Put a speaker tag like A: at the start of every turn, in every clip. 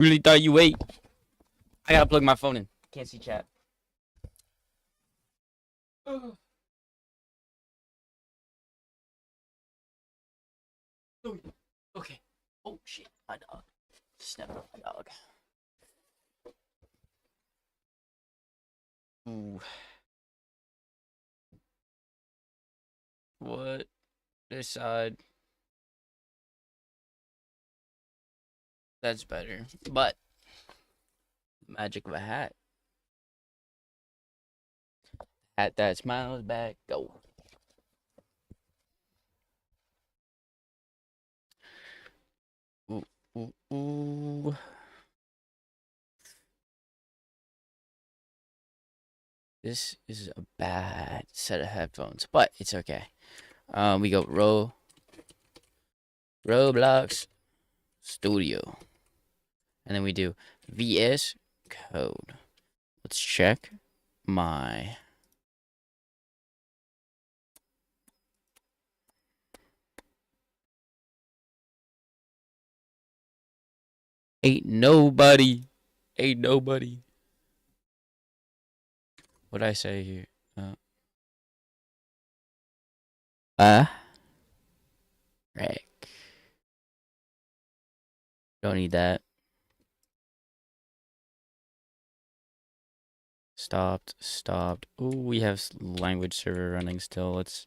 A: Really thought you ate. I gotta plug my phone in. Can't see chat. Okay. Oh shit, my dog. Step up my dog. Ooh. What? This side. That's better. But magic of a hat. Hat that smiles back. Go. Ooh, ooh, ooh. This is a bad set of headphones, but it's okay. We go Roblox Studio, and then we do VS Code. Let's check my ain't nobody. What'd I say here? Right. Don't need that. Stopped. Ooh, we have language server running still. Let's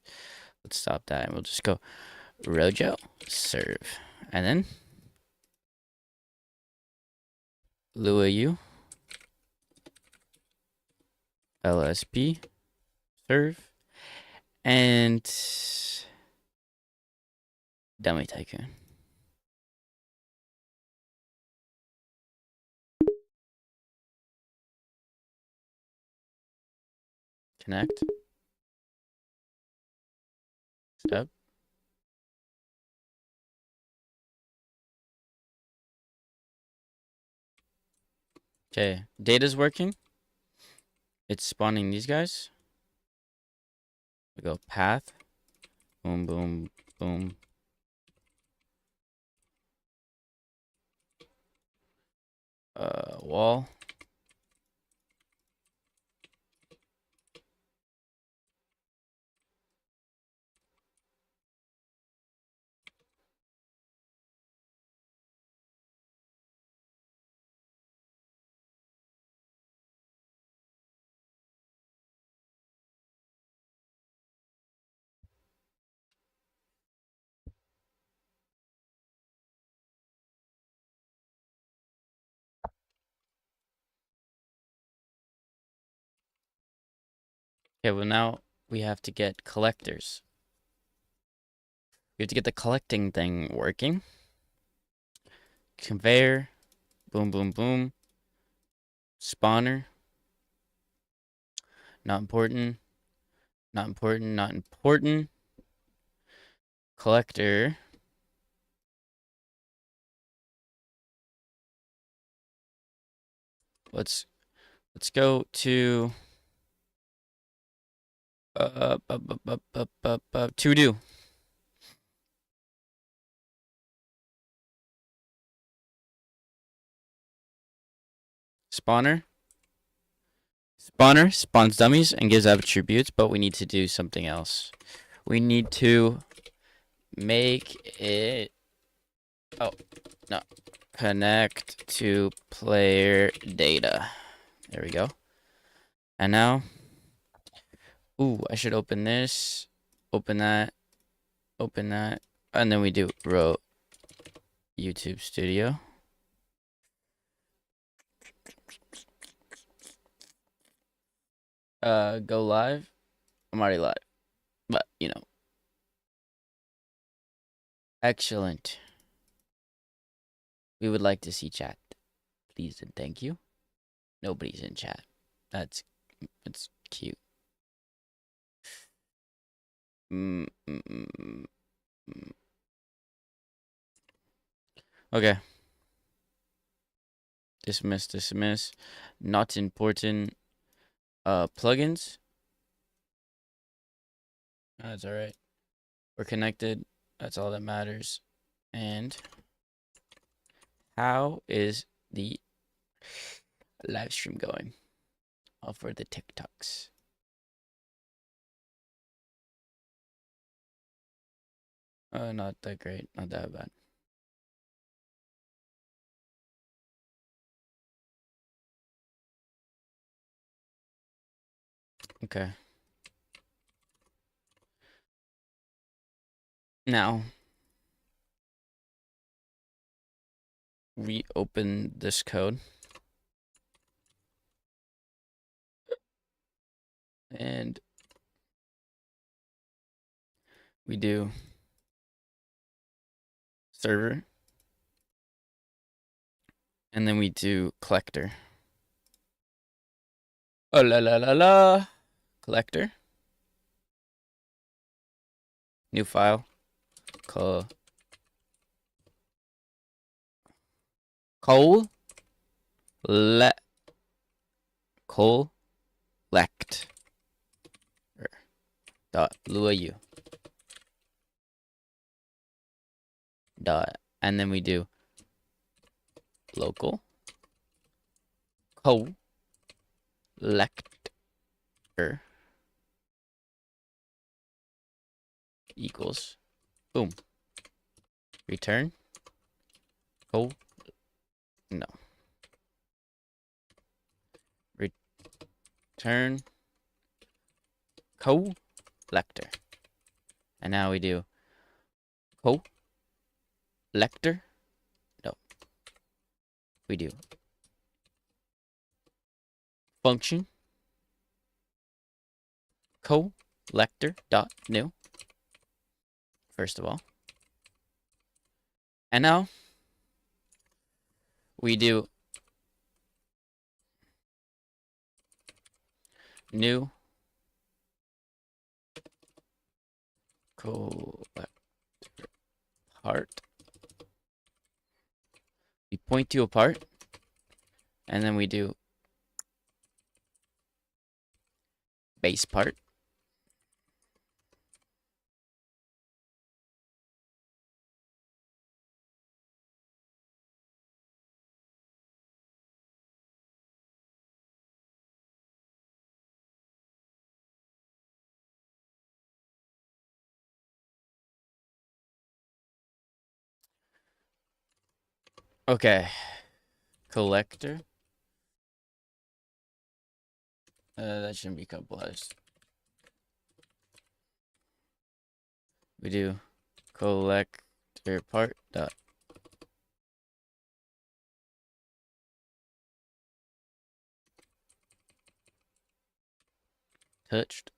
A: stop that, and we'll just go Rojo serve, and then Lua U LSP serve, and Dummy Tycoon. Connect. Step. Okay, data's working. It's spawning these guys. We go path. Boom, boom, boom. Wall. Okay, well now we have to get collectors. We have to get the collecting thing working. Conveyor. Boom, boom, boom. Spawner. Not important. Not important. Not important. Collector. Let's go to to do. Spawner. Spawner spawns dummies and gives attributes, but we need to do something else. We need to make it. Oh, no. Connect to player data. There we go. And now, ooh, I should open this, open that, and then we do row YouTube Studio. Go live. I'm already live, but you know. Excellent. We would like to see chat, please and thank you. Nobody's in chat. That's cute. Okay. Dismiss. Not important. Plugins. That's all right. We're connected. That's all that matters. And how is the live stream going. All for the TikToks. Not that great. Not that bad. Okay. Now, reopen this code. And we do server. And then we do collector. Oh la la la la. Collector. New file. Collect. Dot lu dot, and then we do local collector equals boom. Return no. Return collector. And now we do collector. No. We do function collector dot new. First of all. And now we do new collector part. We point to a part, and then we do base part. Okay. Collector. That shouldn't be capitalized. We do collector part dot touched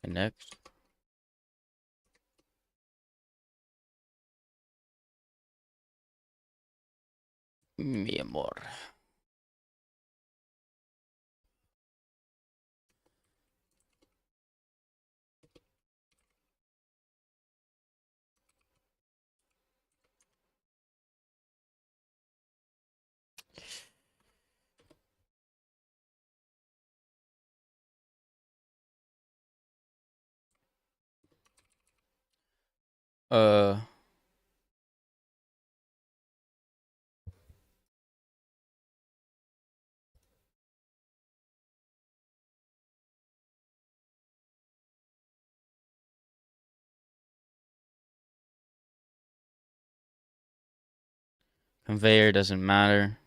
A: connect mi amor. Uh Conveyor doesn't matter.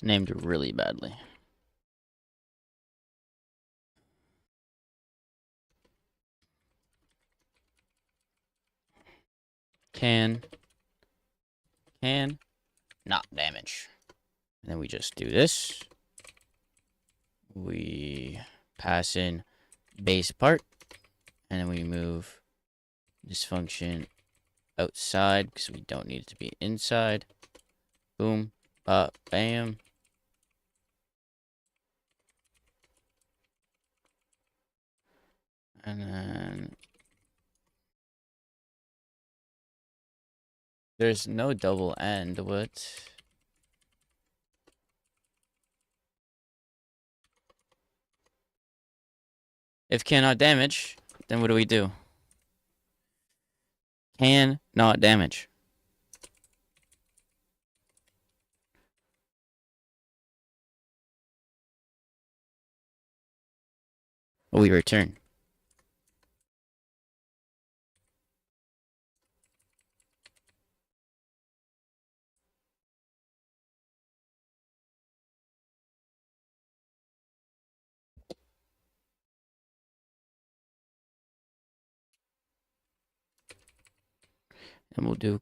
A: It's named really badly. Can not damage. And then we just do this. We pass in base part, and then we move this function outside because we don't need it to be inside. Boom, bam. And then there's no double end. What? If cannot damage, then what do we do? Can not damage. We return. And we'll do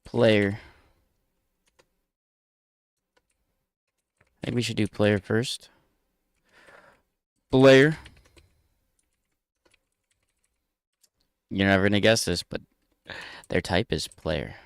A: player. I think we should do player first. Player. You're never gonna guess this, but their type is player.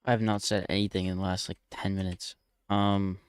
A: I have not said anything in the last like 10 minutes. Um,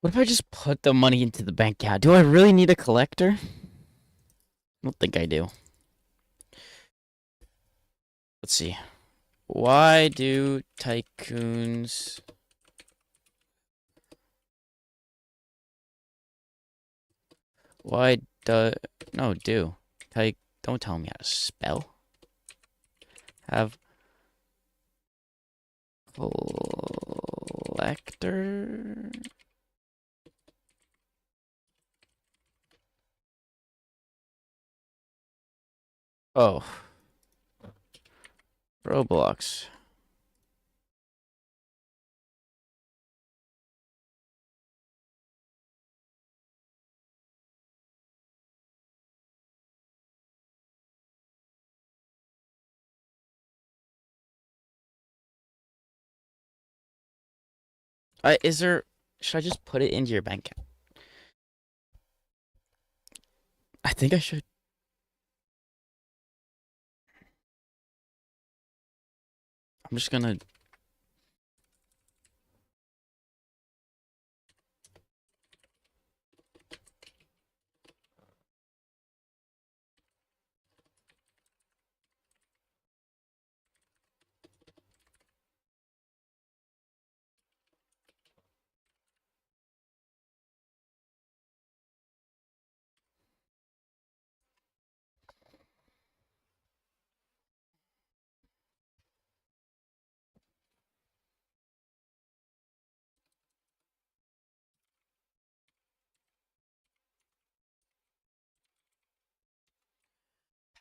A: what if I just put the money into the bank account? Do I really need a collector? I don't think I do. Let's see. Why do tycoons... Why do... No, do. Don't tell me how to spell. Have collector... Oh. Roblox. Is there... Should I just put it into your bank account? I think I should. I'm just gonna...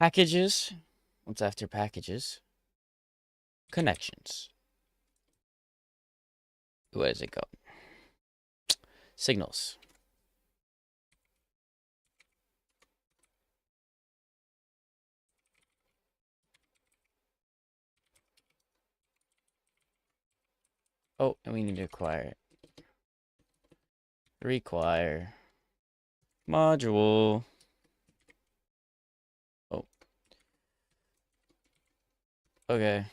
A: Packages. What's after packages? Connections. Where does it go? Signals. Oh, and we need to acquire it. Require. Module. Oh. Okay.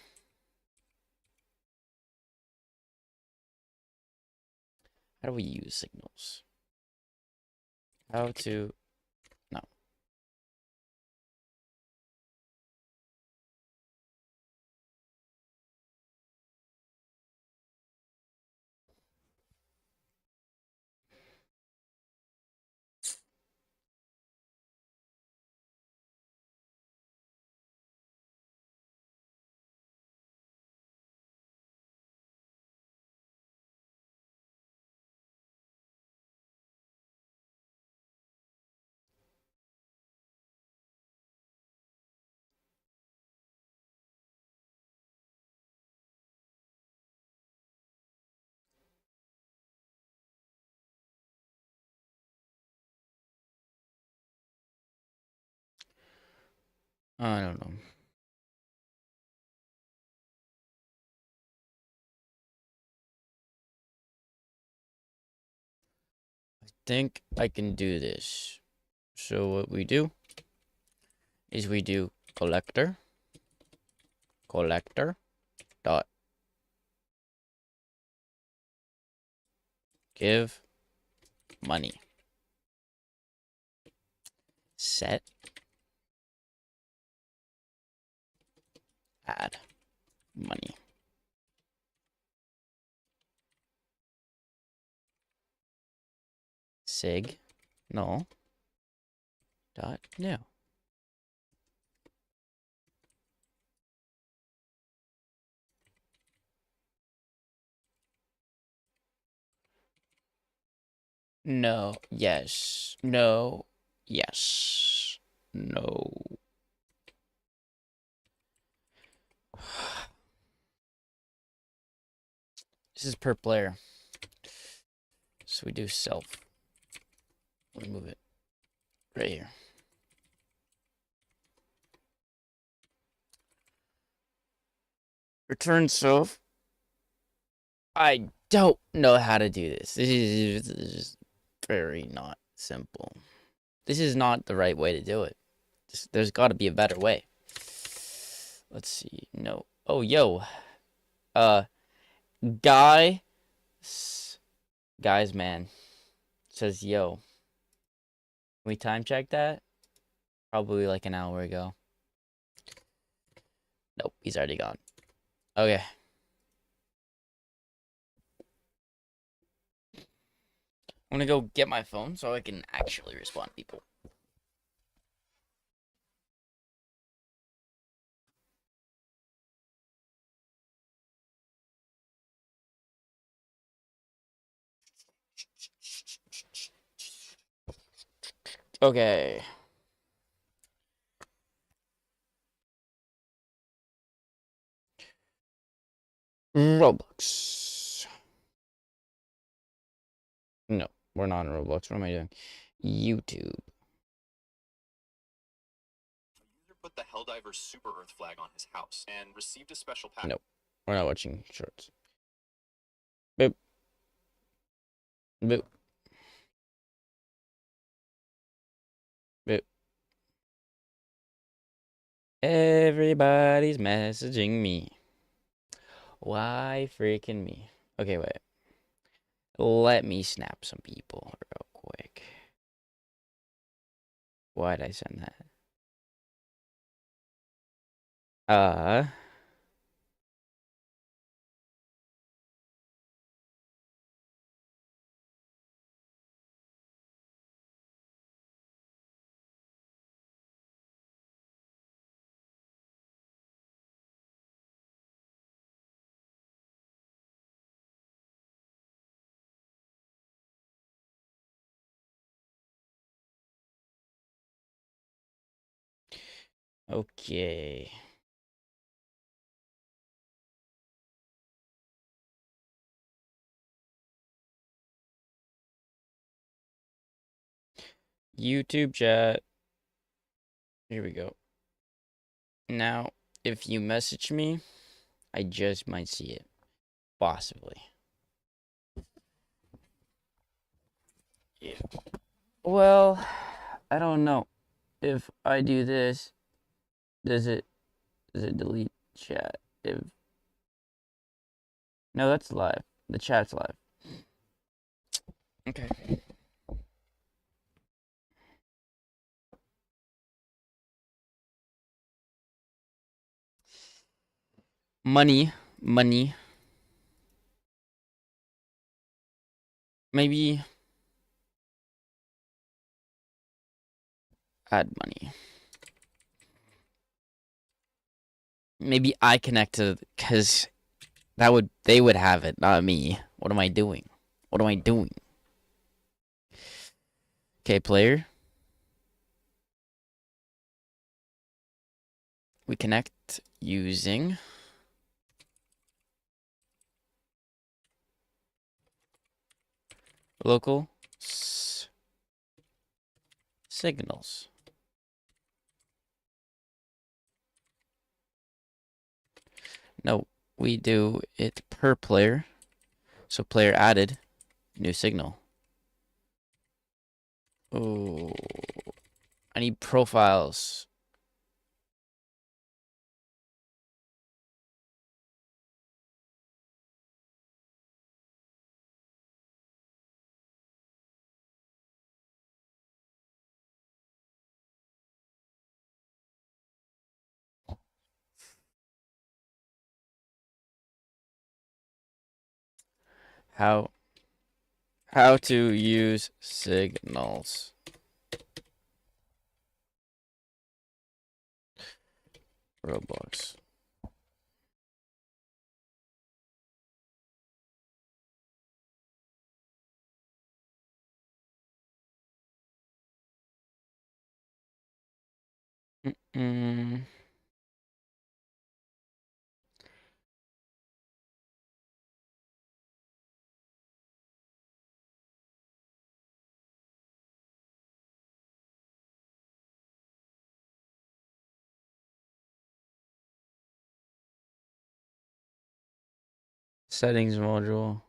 A: How do we use signals? How to... No. I don't know. I think I can do this. So what we do is we do collector dot give money. Set add money. Sig null dot new. No, yes, no, yes, no. This is per player. So we do self. Let me move it right here. Return self. I don't know how to do this. This is very not simple. This is not the right way to do it. There's got to be a better way. Let's see. No. Oh, yo. Guys man says yo. Can we time check that? Probably like an hour ago. Nope, he's already gone. Okay. I'm gonna go get my phone so I can actually respond to people. Okay. Roblox. No, we're not in Roblox. What am I doing? YouTube.
B: User put the Helldiver Super Earth flag on his house and received a special package.
A: Nope. We're not watching shorts. Boop. Boop. Boop. Everybody's messaging me. Why freaking me? Okay, wait. Let me snap some people real quick. Why'd I send that? Okay. YouTube chat. Here we go. Now, if you message me, I just might see it. Possibly. Yeah. Well, I don't know. If I do this, does it delete chat? If no, that's live. The chat's live. Okay. Money, money. Maybe add money. Maybe I connect to because they would have it, not me. What am I doing? What am I doing? Okay, player. We connect using local signals. No, we do it per player. So player added, new signal. Oh, I need profiles. How to use signals. Roblox. Mm-mm. Settings module.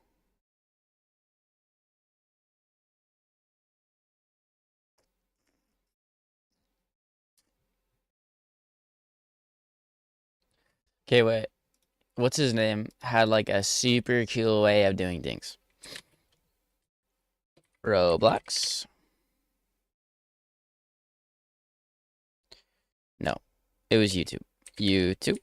A: Okay, wait. What's his name? Had like a super cool way of doing things. Roblox. No, it was YouTube. YouTube.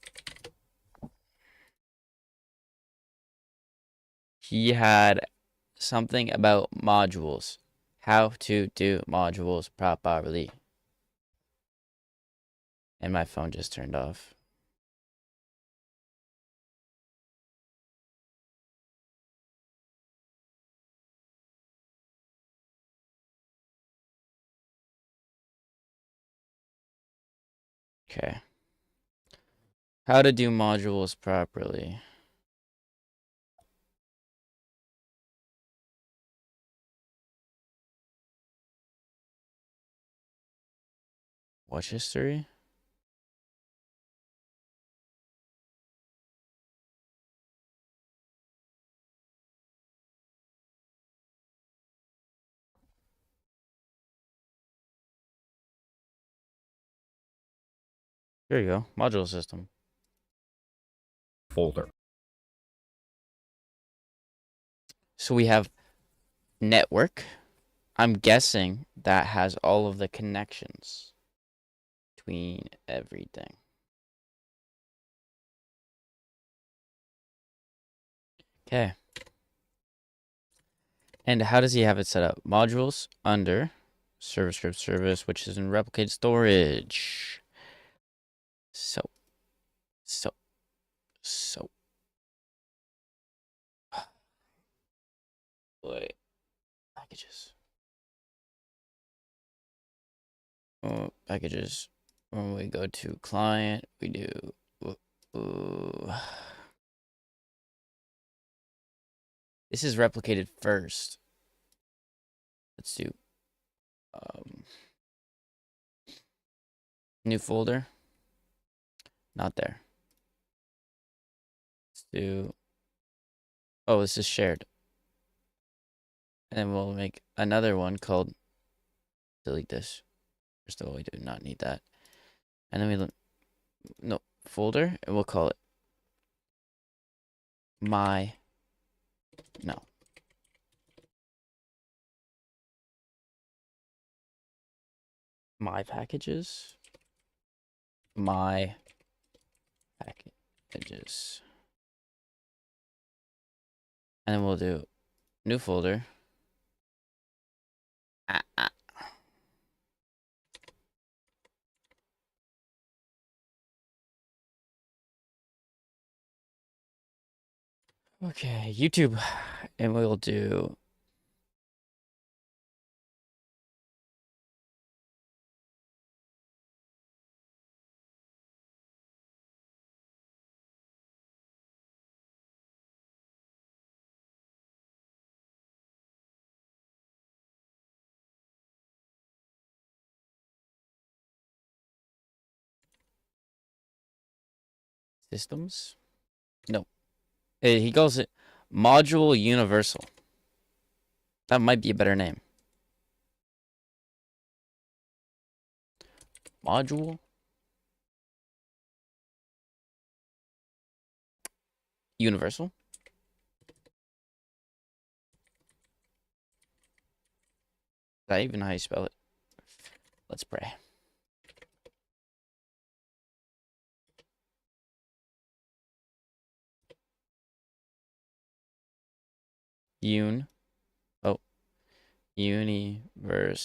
A: He had something about modules. How to do modules properly. And my phone just turned off. Okay. How to do modules properly. Watch history. Here you go. Module system.
C: Folder.
A: So we have network. I'm guessing that has all of the connections between everything. Okay. And how does he have it set up? Modules under service script service, which is in replicated storage. So. Wait. Packages. Packages. When we go to client, we do. This is replicated first. Let's do new folder. Not there. Let's do. Oh, this is shared. And then we'll make another one called delete this. First of all, we do not need that. And then no, folder, and we'll call it my, no. My packages. My packages. And then we'll do new folder. Okay, YouTube. And we'll do systems. No. He calls it module universal. That might be a better name. Module universal. Is that even how you spell it? Let's pray. Universe.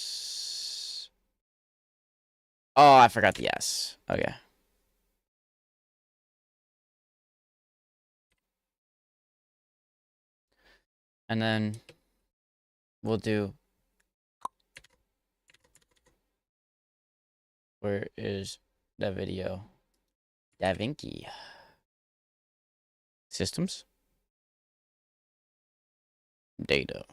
A: Oh, I forgot the S. Okay. And then we'll do, where is the video? DaVinci. Systems. Data.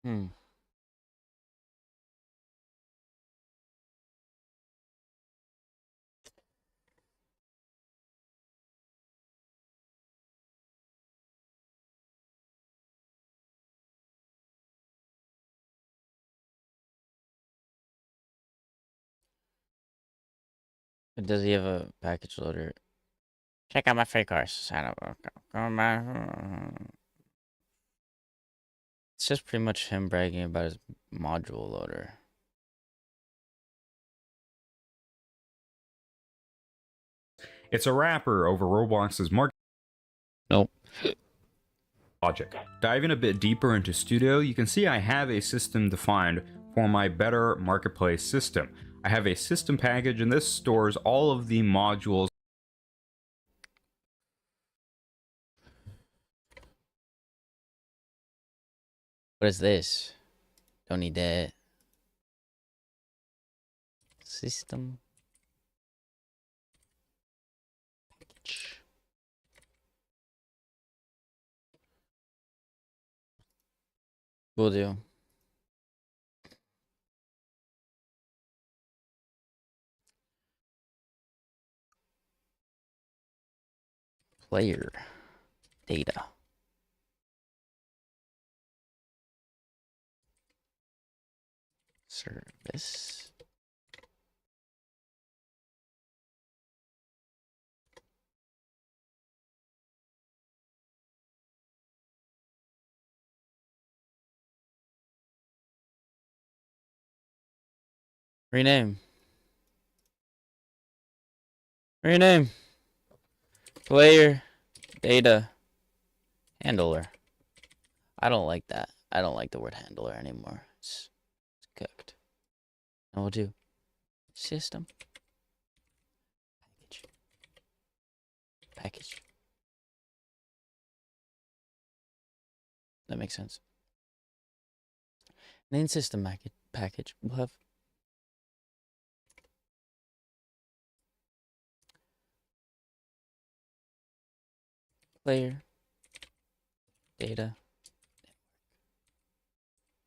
A: Hmm. Does he have a package loader? Check out my free cars. It's just pretty much him bragging about his module loader.
C: It's a wrapper over Roblox's market
A: Nope.
C: logic. Diving a bit deeper into Studio, you can see I have a system defined for my better marketplace system. I have a system package, and this stores all of the modules.
A: What is this? Don't need that. System package. Will do. Player data. Service. Rename. Rename. Player data handler. I don't like that. I don't like the word handler anymore. It's cooked. And we'll do system package. Package. That makes sense. And in system package, we'll have Player. Data.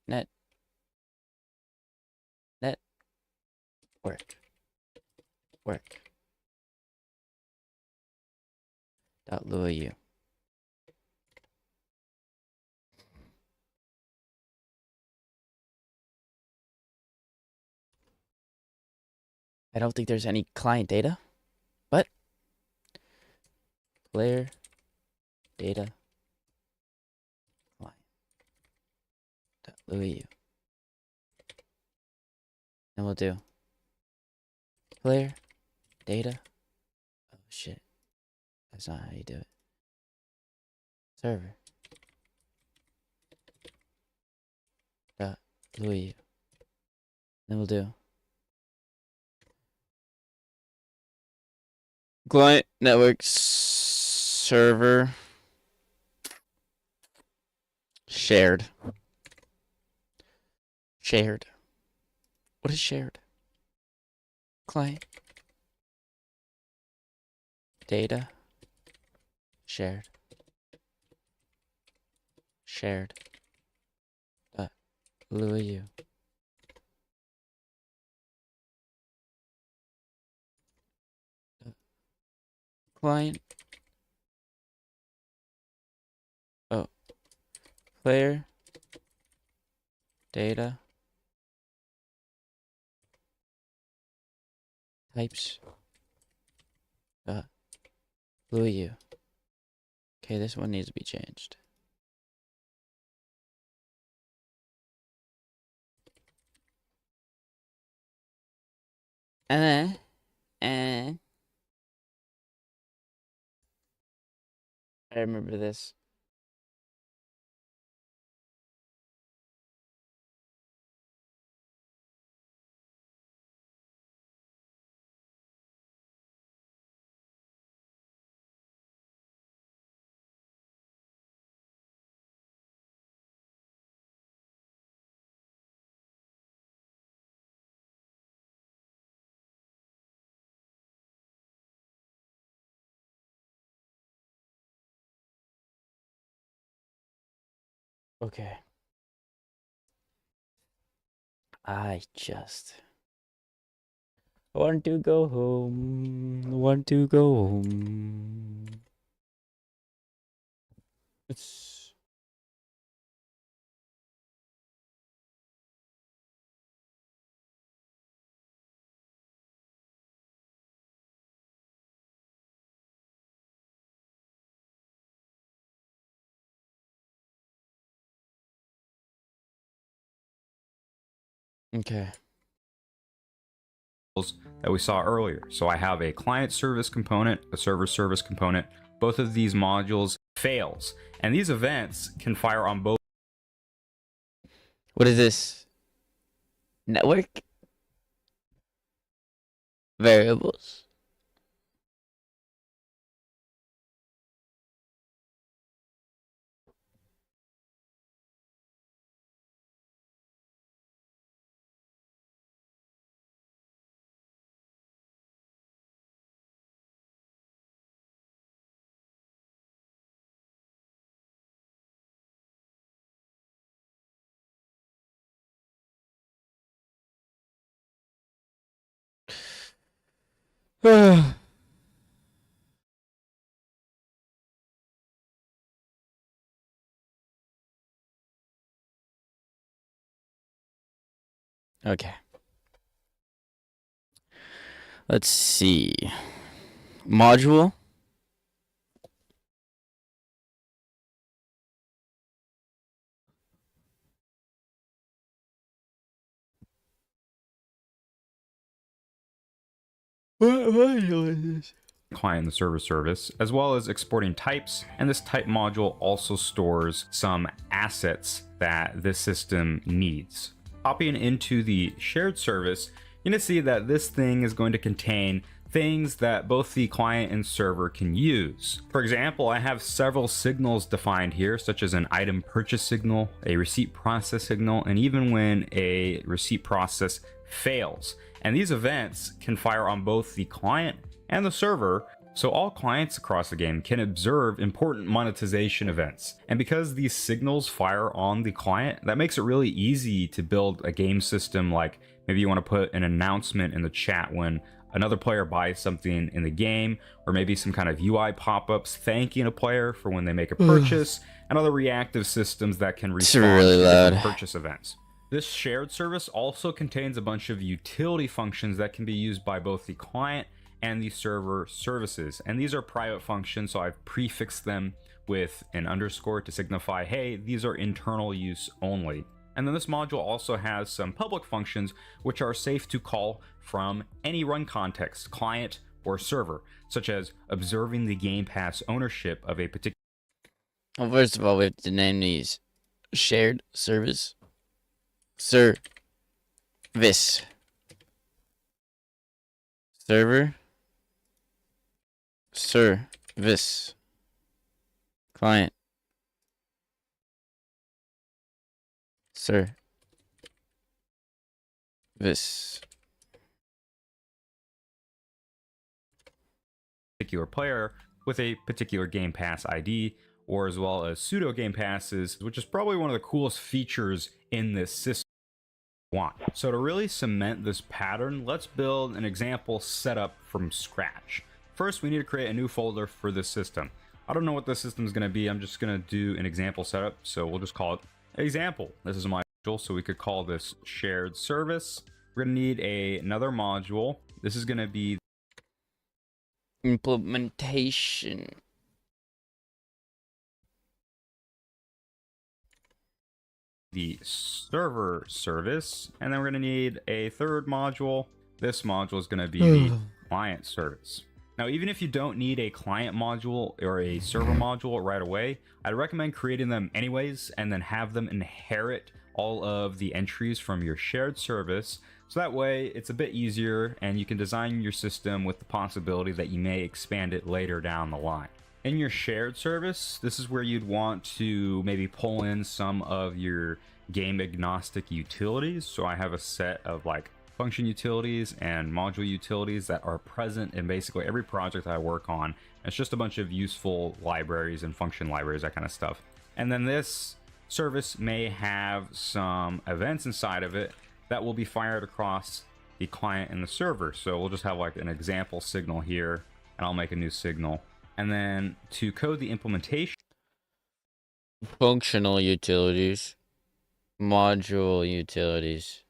A: Net. Net. Work. Work. .lu. I don't think there's any client data, but player data client .lu. And we'll do player data. Oh shit. That's not how you do it. Server. .lu. Then we'll do client network server shared. Shared. What is shared? Client data shared. Shared. .lu. Client. Oh. Player. Data. Types. .lu. Okay, this one needs to be changed. And I remember this. Okay. I want to go home. Want to go home. It's okay.
C: That we saw earlier. So I have a client service component, a server service component. Both of these modules fails, and these events can fire on both.
A: What is this? Network variables. Okay. Let's see. Module. What module is this?
C: Client and the server service, as well as exporting types, and this type module also stores some assets that this system needs. Copying into the shared service, you're going to see that this thing is going to contain things that both the client and server can use. For example, I have several signals defined here, such as an item purchase signal, a receipt process signal, and even when a receipt process fails. And these events can fire on both the client and the server. So all clients across the game can observe important monetization events. And because these signals fire on the client, that makes it really easy to build a game system. Like maybe you want to put an announcement in the chat when another player buys something in the game, or maybe some kind of UI pop-ups thanking a player for when they make a purchase, and other reactive systems that can respond
A: really
C: to
A: loud.
C: different purchase events. This shared service also contains a bunch of utility functions that can be used by both the client and the server services. And these are private functions, so I've prefixed them with an underscore to signify, hey, these are internal use only. And then this module also has some public functions which are safe to call from any run context, client or server, such as observing the Game Pass ownership of a particular.
A: Well, first of all, we have to name these shared service. Service. Server. Service. Client. Service.
C: Particular player with a particular Game Pass ID, or as well as pseudo Game Passes, which is probably one of the coolest features in this system. So to really cement this pattern, let's build an example setup from scratch. First, we need to create a new folder for this system. I don't know what this system is going to be. I'm just going to do an example setup, so we'll just call it example. This is my module, so we could call this shared service. We're going to need another module. This is going to be
A: Implementation.
C: the server service, and then we're going to need a third module. This module is going to be the client service. Now, even if you don't need a client module or a server module right away, I'd recommend creating them anyways and then have them inherit all of the entries from your shared service. So that way it's a bit easier and you can design your system with the possibility that you may expand it later down the line. In your shared service, this is where you'd want to maybe pull in some of your game agnostic utilities. So I have a set of like function utilities and module utilities that are present in basically every project I work on. It's just a bunch of useful libraries and function libraries, that kind of stuff. And then this service may have some events inside of it that will be fired across the client and the server. So we'll just have like an example signal here, and I'll make a new signal. And then to code the implementation,
A: Functional utilities. Module utilities.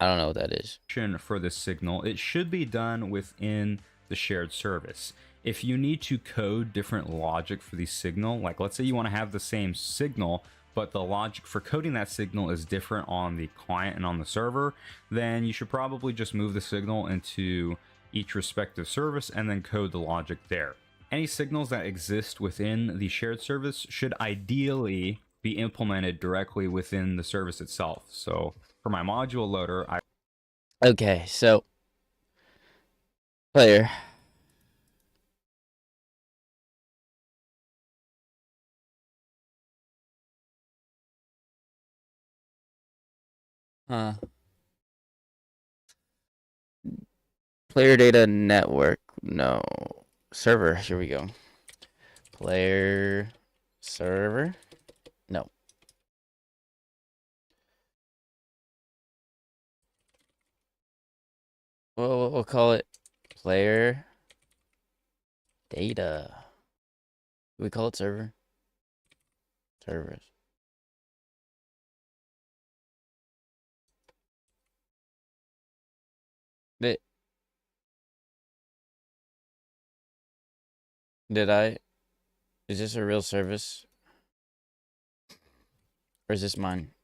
A: I don't know what that is.
C: for this signal, it should be done within the shared service. If you need to code different logic for the signal, like let's say you want to have the same signal, but the logic for coding that signal is different on the client and on the server, then you should probably just move the signal into each respective service and then code the logic there. Any signals that exist within the shared service should ideally be implemented directly within the service itself. So for my module loader,
A: Okay, so player. Player data network. No. Server. Here we go. Player server. No. Well, we'll call it player data. We call it server. Servers. Did I? Is this a real service? Or is this mine?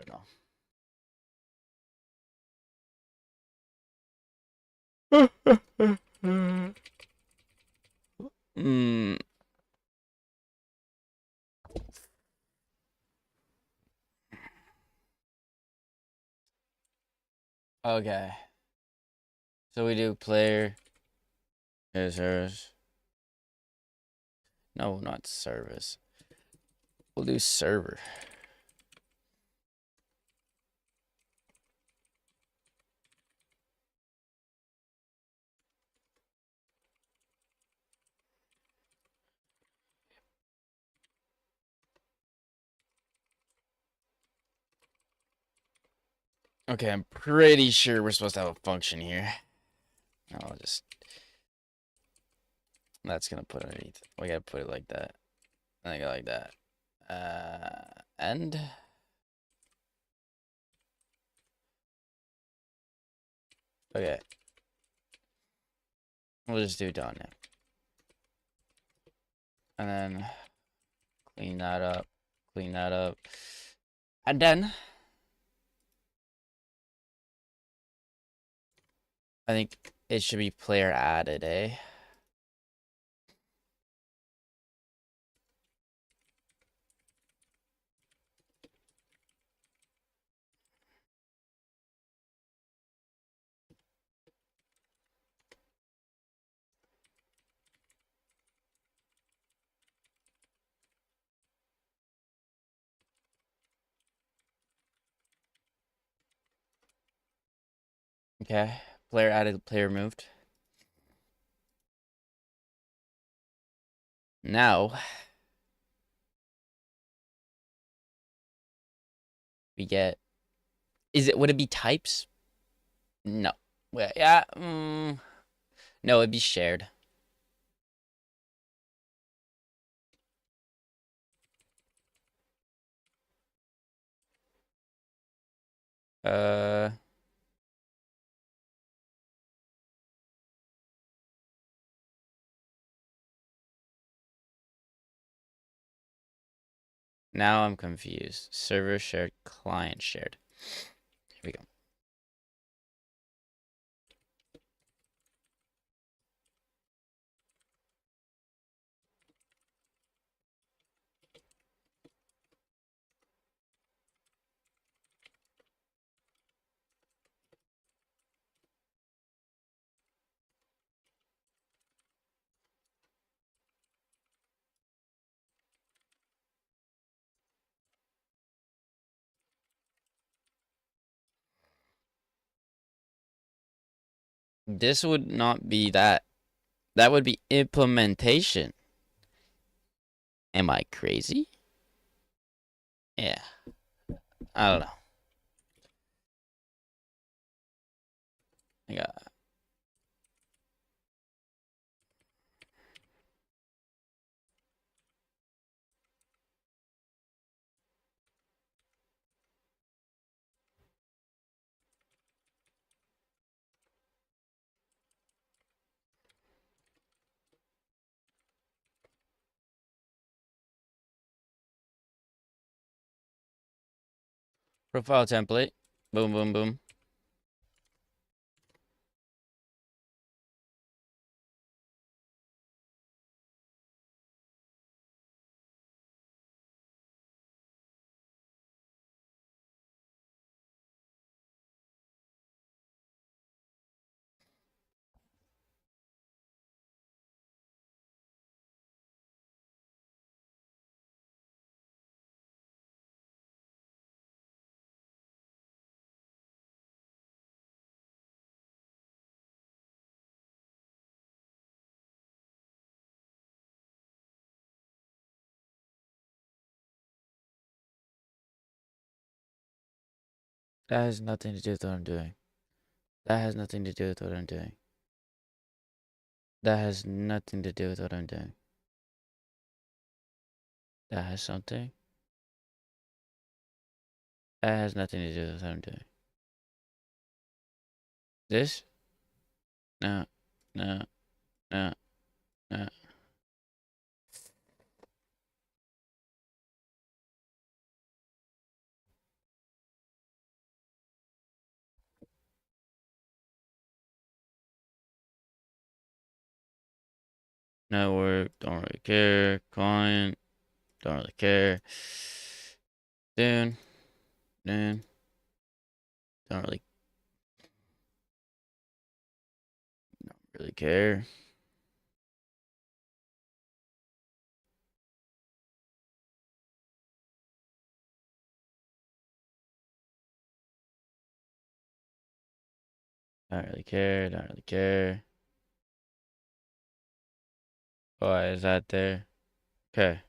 A: know. Hmm. Okay. So we do player is hers. No, not service. We'll do server. Okay, I'm pretty sure we're supposed to have a function here. I'll just... That's gonna put underneath. We gotta put it like that. I think I like that. And... Okay. We'll just do done now. And then... Clean that up. Clean that up. And then... I think it should be player added, eh? Okay. Player added, player moved. Now... We get... Would it be types? No. Well, yeah, no, it'd be shared. Uh... Now I'm confused. Server shared, client shared. Here we go. This would not be that. That would be implementation. Am I crazy? Yeah. I don't know. I got... Profile template. Boom, boom, boom. That has nothing to do with what I'm doing. That has nothing to do with what I'm doing. That has nothing to do with what I'm doing. That has something. That has nothing to do with what I'm doing. This? No. No. No. No. Network, don't really care. Client, don't really care. Dune, don't really care. Don't really care, don't really care. Why is that there? Okay.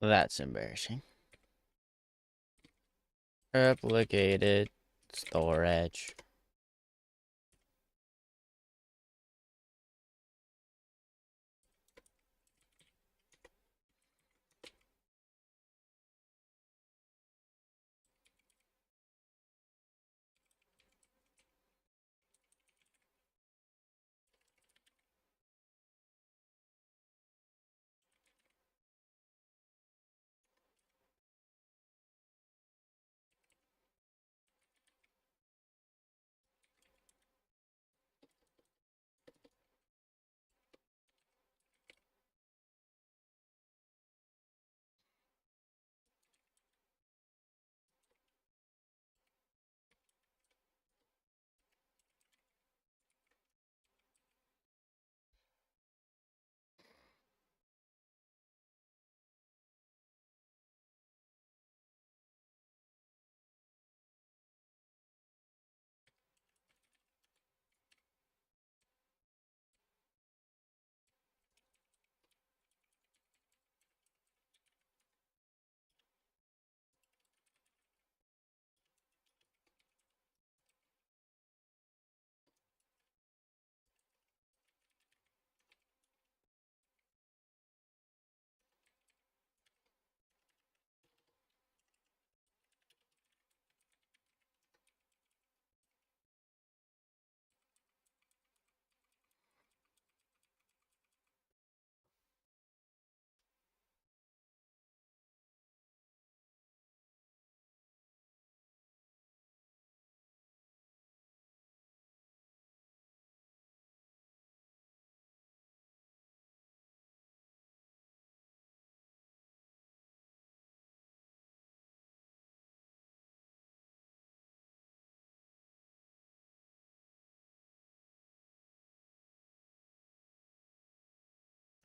A: That's embarrassing. Replicated storage.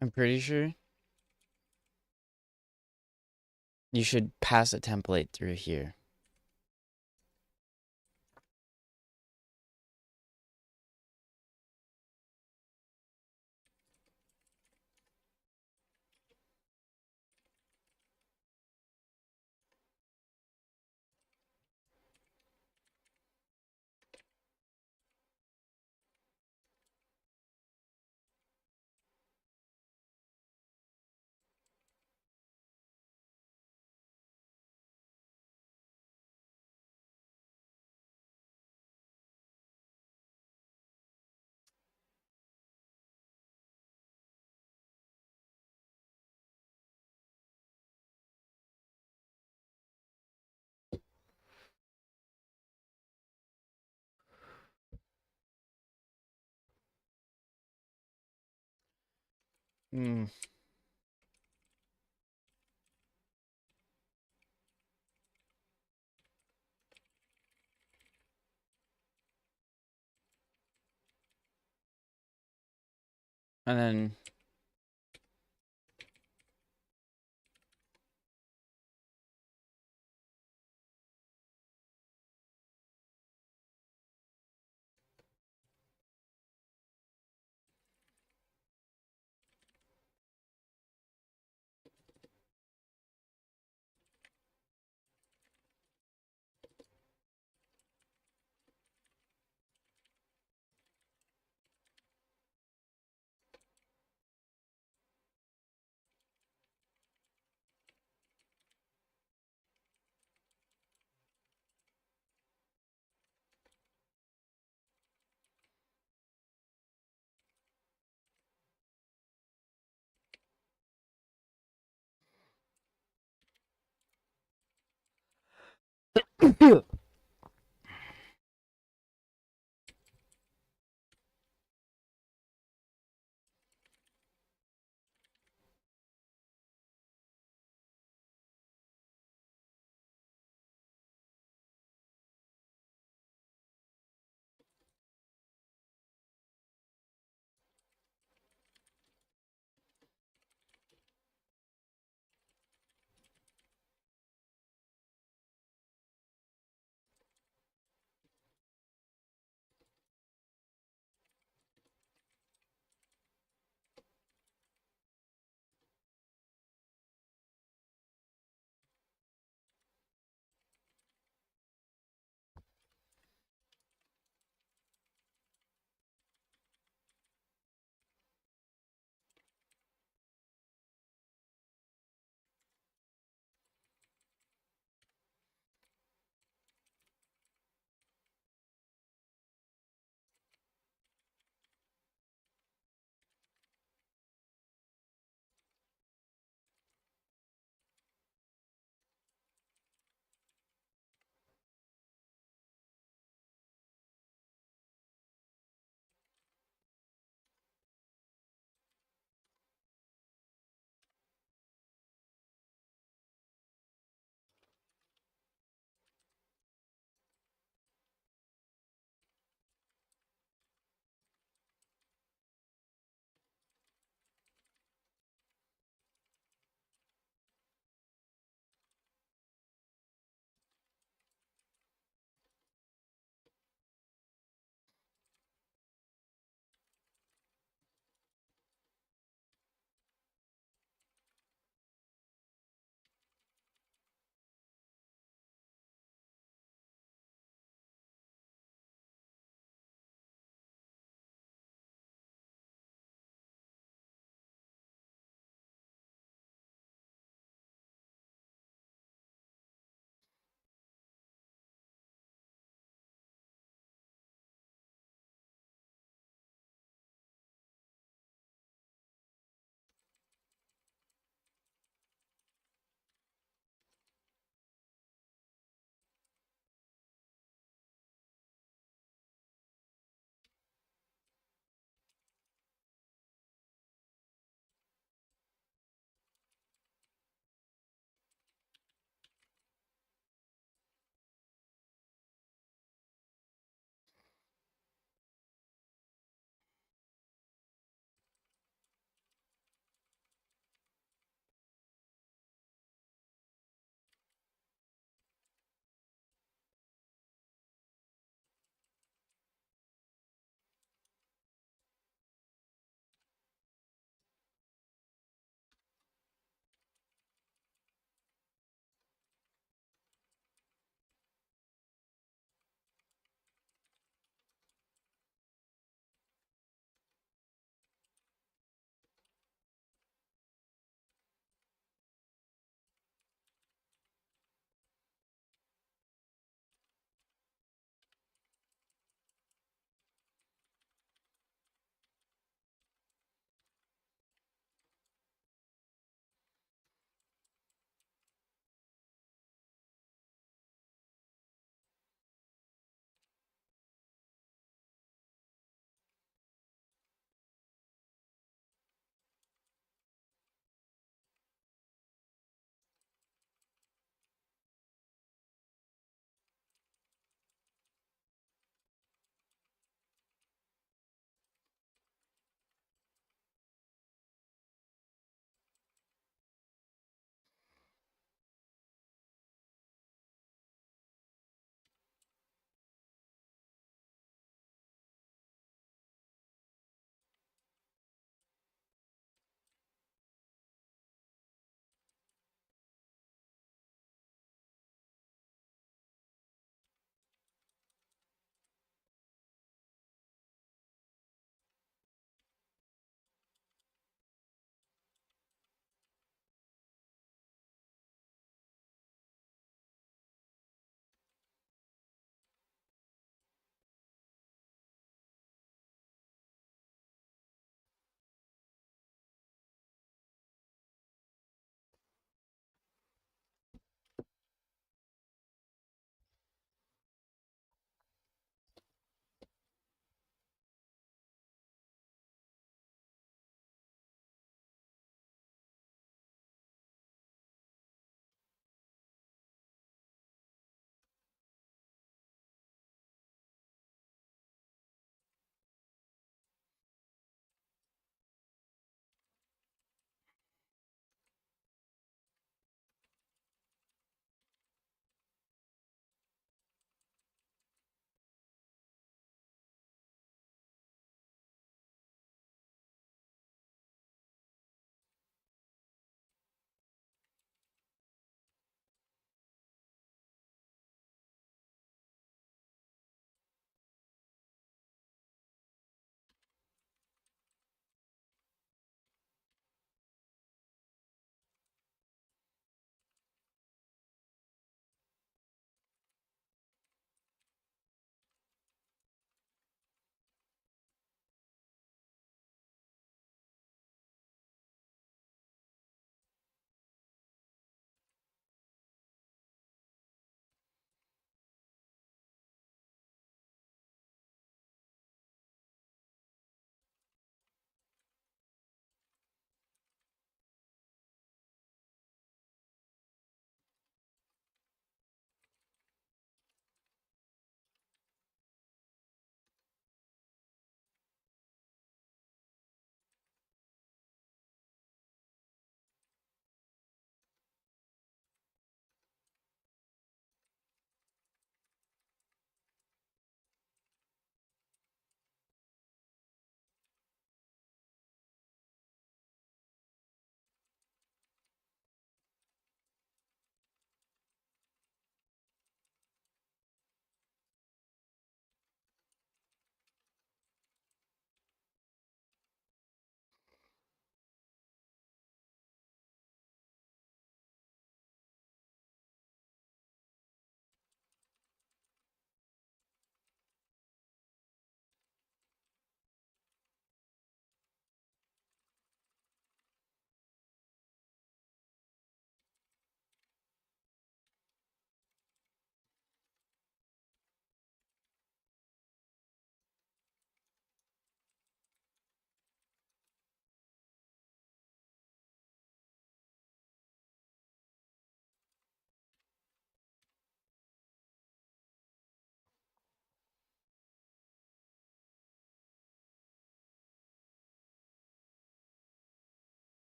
A: I'm pretty sure you should pass a template through here. Hmm. And then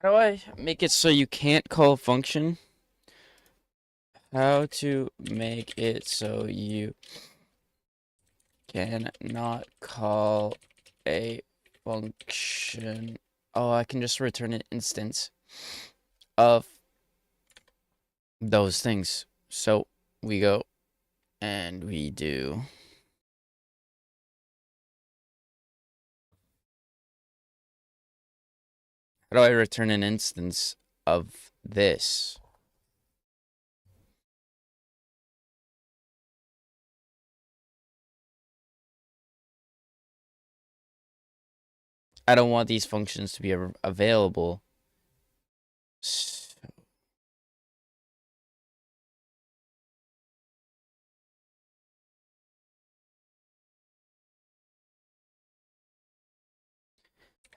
A: How do I make it so you can't call a function? How to make it so you cannot call a function. Oh, I can just return an instance of those things. So we go and we do. How do I return an instance of this? I don't want these functions to be available. So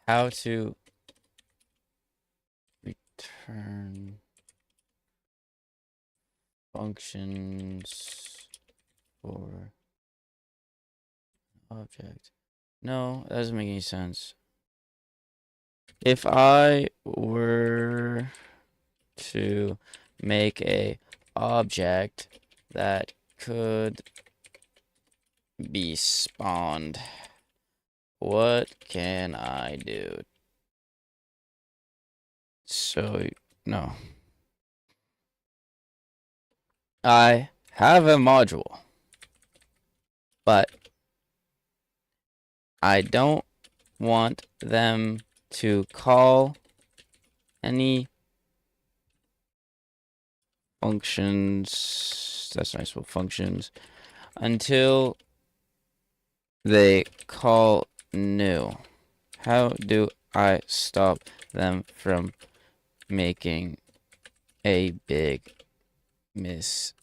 A: how to return functions for object. No, that doesn't make any sense. If I were to make a object that could be spawned, what can I do? So, no. I have a module, but I don't want them to call any functions. That's nice. Well, functions until they call new. How do I stop them from making a big mistake?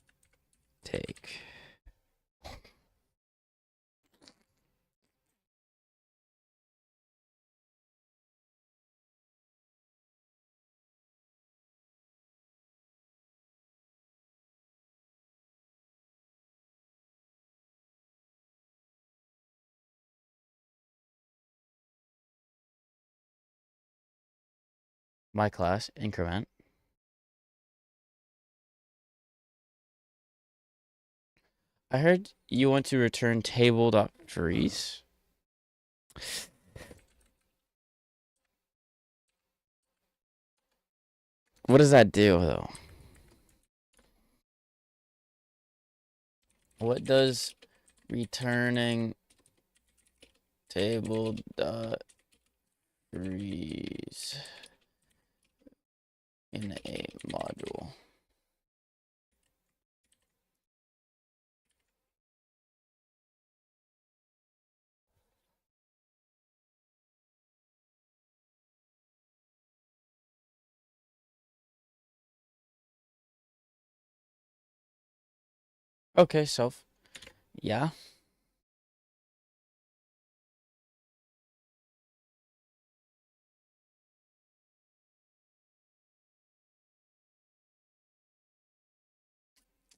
A: My class increment. I heard you want to return table.freeze. What does that do, though? What does returning table.freeze in a module? Okay, self. Yeah.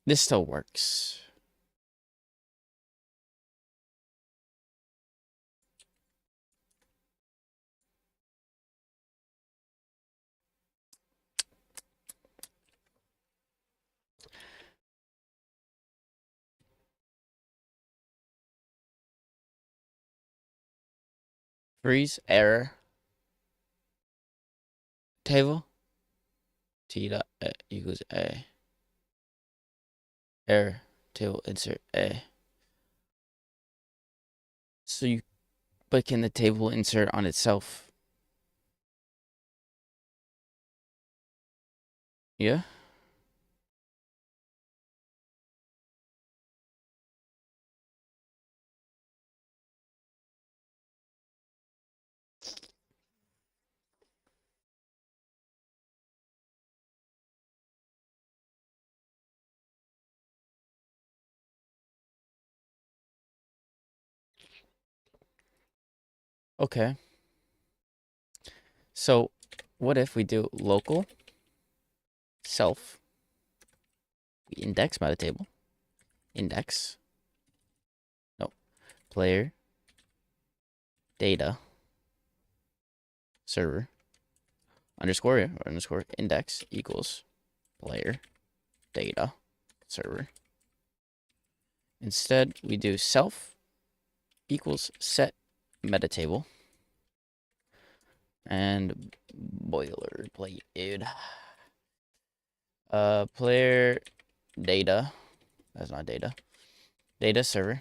A: This still works. Freeze error table t dot equals a error table insert a. So you, but can the table insert on itself? Yeah. Okay. So what if we do local self, we index metatable, index, no, player, data, server, underscore index equals player data server. Instead, we do self equals set meta table and boilerplate, dude. Player data. That's not data. Data server.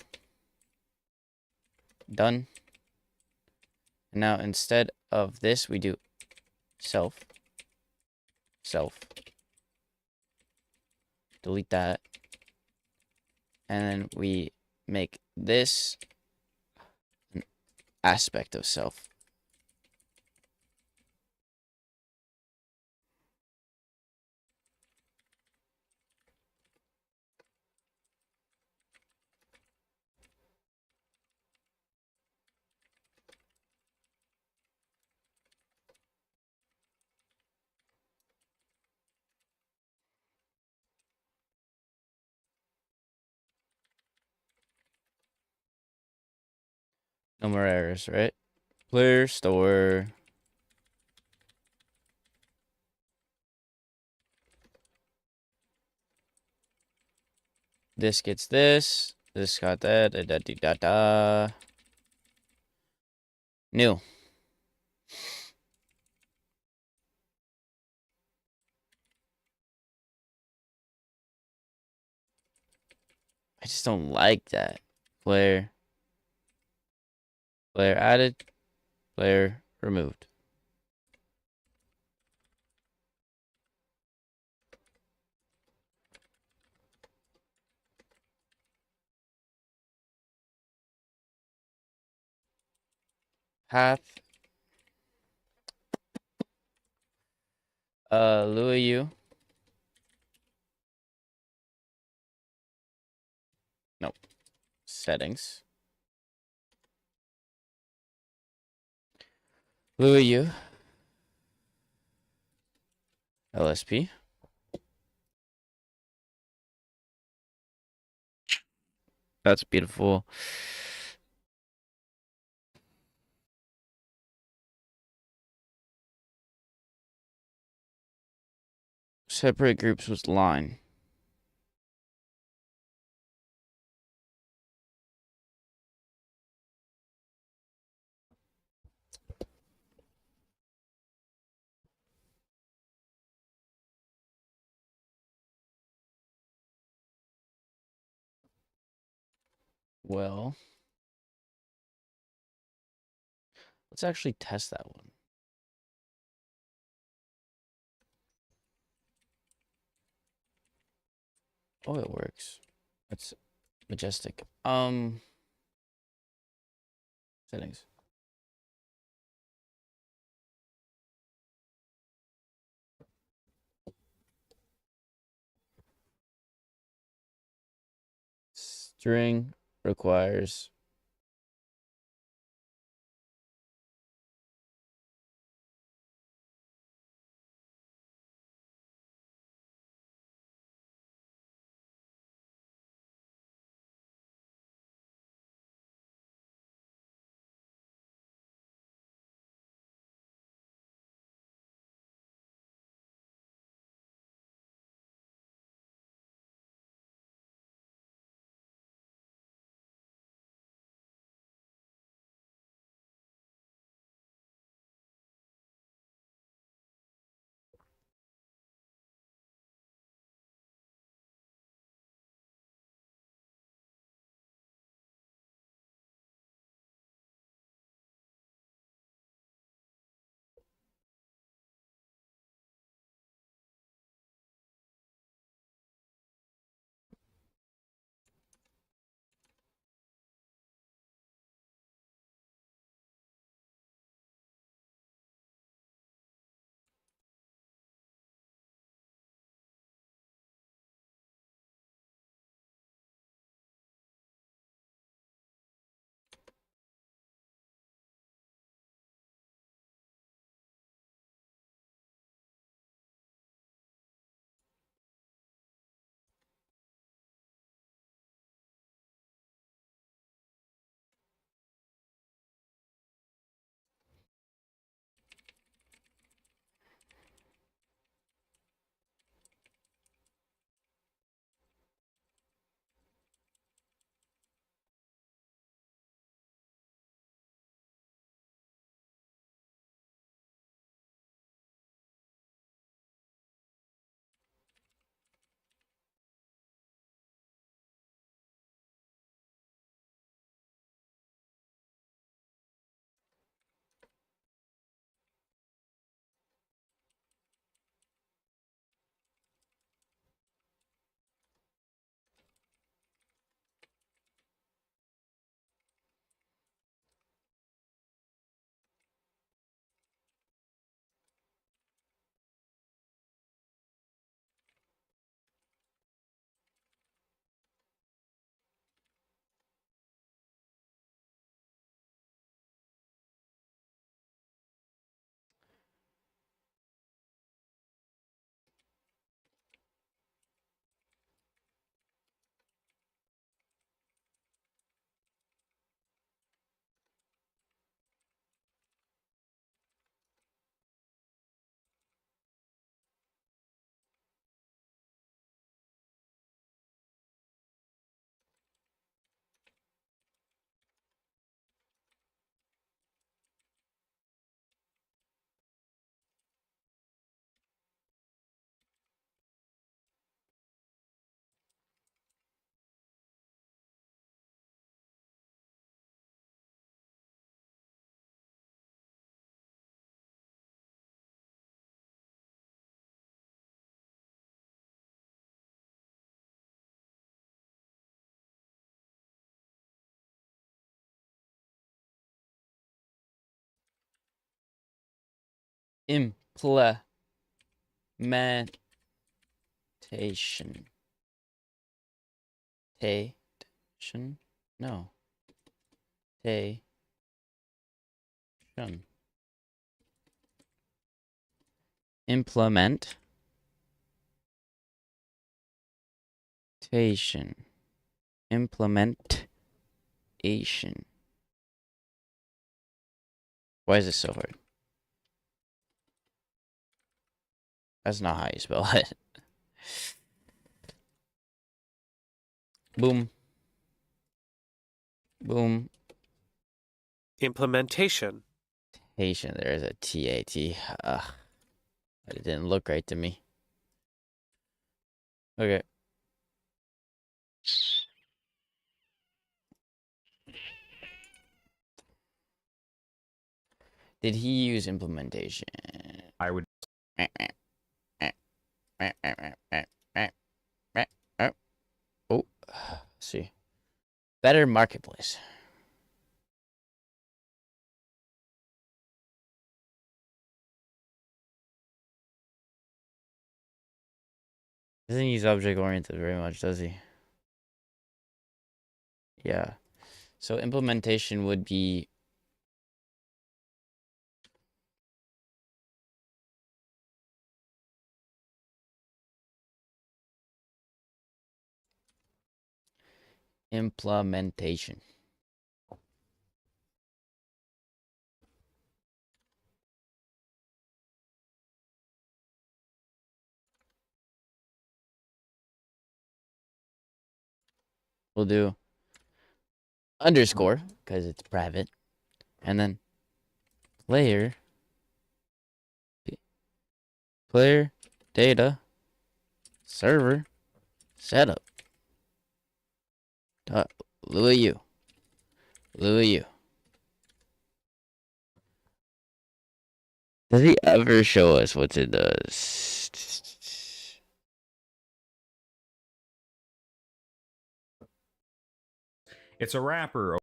A: Done. And now instead of this, we do self. Delete that. And then we make this an aspect of self. No more errors, right? Player store. This gets this. This got that. Da, da, da, da, da. New. I just don't like that. Player added. Player removed. Path. Louis U. Nope. Settings. Louis U. LSP. That's beautiful. Separate groups with line. Well, let's actually test that one. Oh, it works. That's majestic. Settings. String requires implementation. No. Implementation. Implementation. Why is this so hard? That's not how you spell it. Boom. Boom.
D: Implementation.
A: Patient. There is a T-A-T. It didn't look right to me. Okay. Did he use implementation?
C: I would.
A: Oh, let's see. Better marketplace. Doesn't use object oriented very much, does he? Yeah. So implementation would be implementation. We'll do underscore because it's private, and then player data server setup. Louis U. Does he ever show us what it does?
C: It's a wrapper.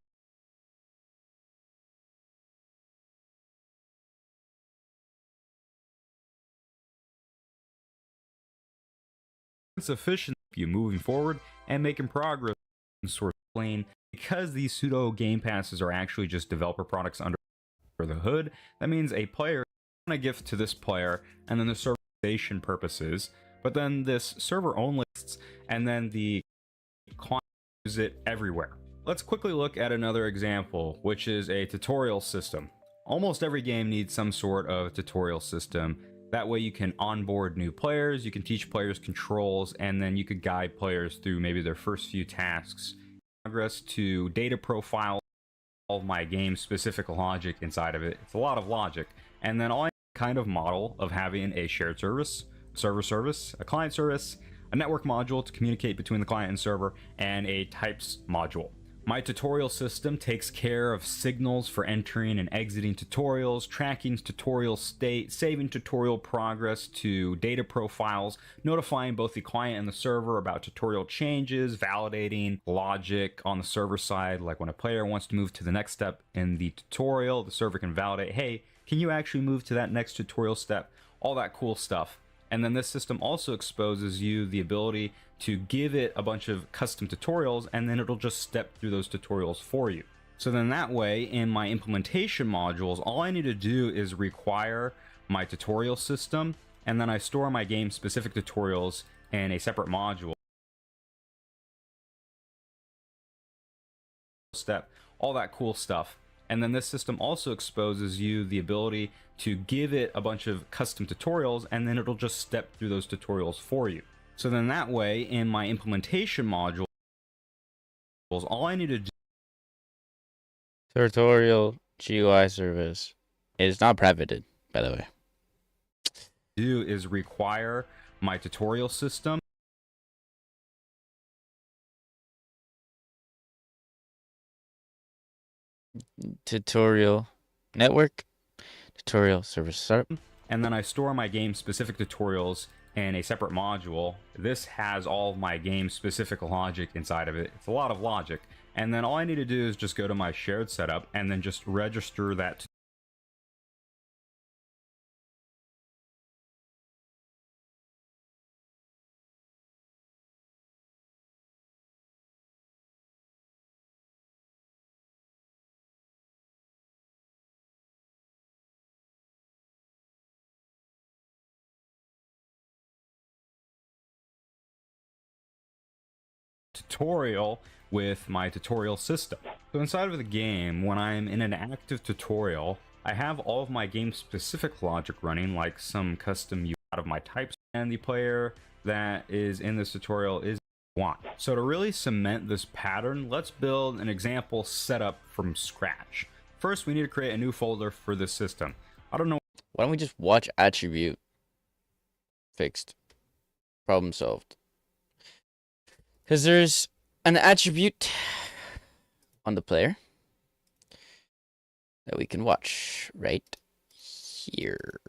C: Sufficient you moving forward and making progress in source plane. Because these pseudo game passes are actually just developer products under the hood, that means a player want a gift to this player, and then the serverization purposes, but then this server only lists, and then the client use it everywhere. Let's quickly look at another example, which is a tutorial system. Almost every game needs some sort of tutorial system. That way you can onboard new players, you can teach players controls, and then you could guide players through maybe their first few tasks. Progress to data profile, all of my game specific logic inside of it. It's a lot of logic. And then all kind of model of having a shared service, server service, a client service, a network module to communicate between the client and server, and a types module. My tutorial system takes care of signals for entering and exiting tutorials, tracking tutorial state, saving tutorial progress to data profiles, notifying both the client and the server about tutorial changes, validating logic on the server side, like when a player wants to move to the next step in the tutorial, the server can validate, hey, can you actually move to that next tutorial step? All that cool stuff. And then this system also exposes you the ability to give it a bunch of custom tutorials, and then it'll just step through those tutorials for you. So then that way, in my implementation modules, all I need to do is require my tutorial system, and then I store my game specific tutorials in a separate module. Step, all that cool stuff. And then this system also exposes you the ability to give it a bunch of custom tutorials, and then it'll just step through those tutorials for you. So then that way, in my implementation modules, all I need to do
A: Tutorial GUI service. It is not privated, by the way.
C: is require my tutorial system.
A: Tutorial network. Tutorial service start.
C: And then I store my game specific tutorials in a separate module. This has all of my game specific logic inside of it. It's a lot of logic. And then all I need to do is just go to my shared setup and then just register that tutorial with my tutorial system. So inside of the game, when I'm in an active tutorial, I have all of my game specific logic running, like some custom UI out of my types, and the player that is in this tutorial is want. So to really cement this pattern, let's build an example setup from scratch. First, we need to create a new folder for this system. I don't know.
A: Why don't we just watch attribute? Fixed. Problem solved. Because there's an attribute on the player that we can watch right here.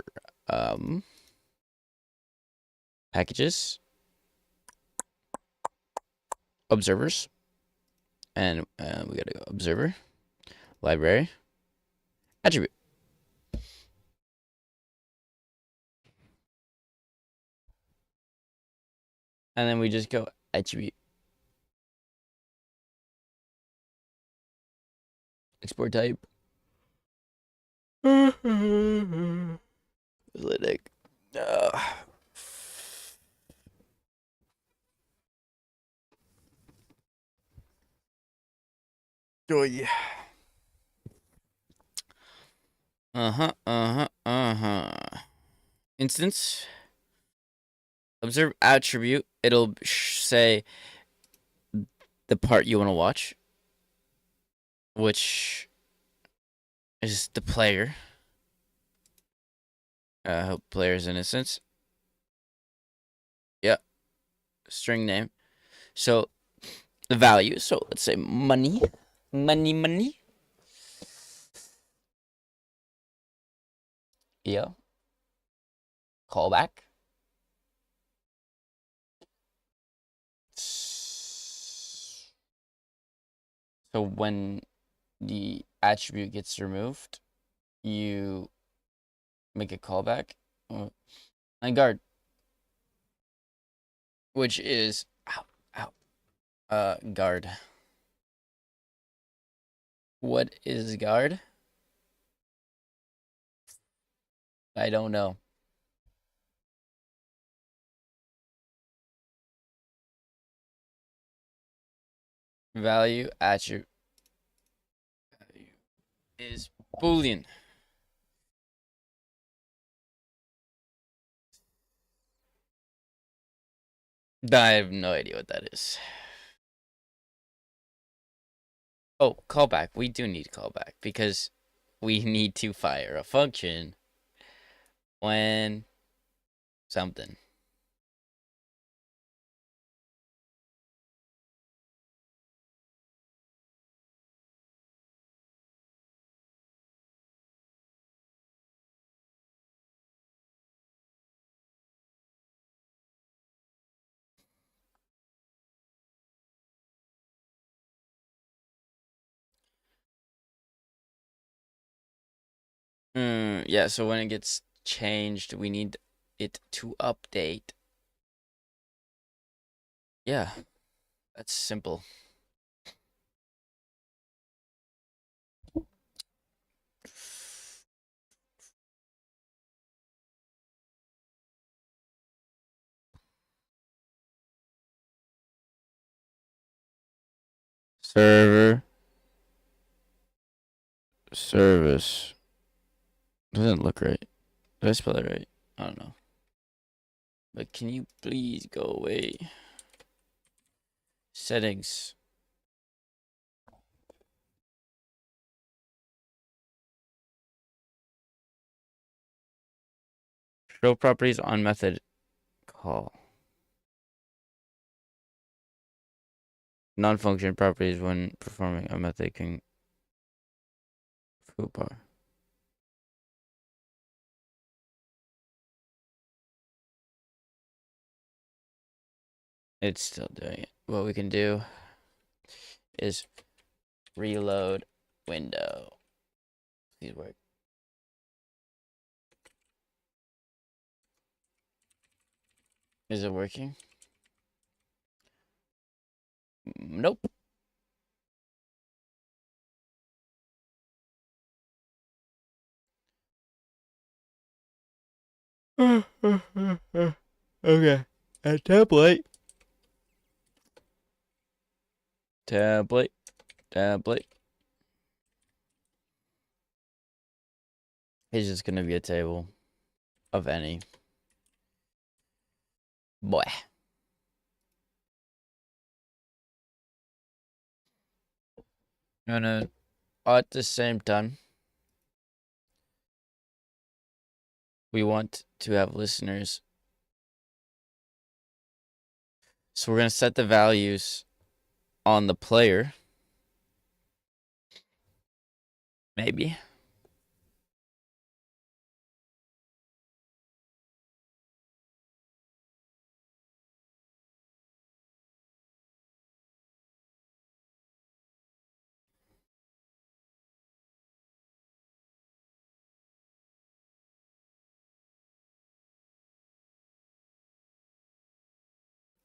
A: Packages, observers, and we gotta go observer, library, attribute. And then we just go attribute. Export type. Lytic. Oh yeah. Instance. Observe attribute. It'll say the part you want to watch, which is the player. Player's in instance. Yep. String name. So the value. So let's say money. Money. Yeah. Callback. So when the attribute gets removed, you make a callback and guard, which is guard. What is guard? I don't know. Value attribute is Boolean. I have no idea what that is. Oh, callback. We do need callback because we need to fire a function when something. Yeah, so when it gets changed, we need it to update. Yeah, that's simple. Server service doesn't look right. Did I spell it right? I don't know. But can you please go away? Settings. Show properties on method call. Non-function properties when performing a method can foobar. It's still doing it. What we can do is reload window. Please work. Is it working? Nope. Okay. A template. Template. Template. It's just gonna be a table of any. Boy. Gonna at the same time, we want to have listeners. So we're gonna set the values on the player. Maybe.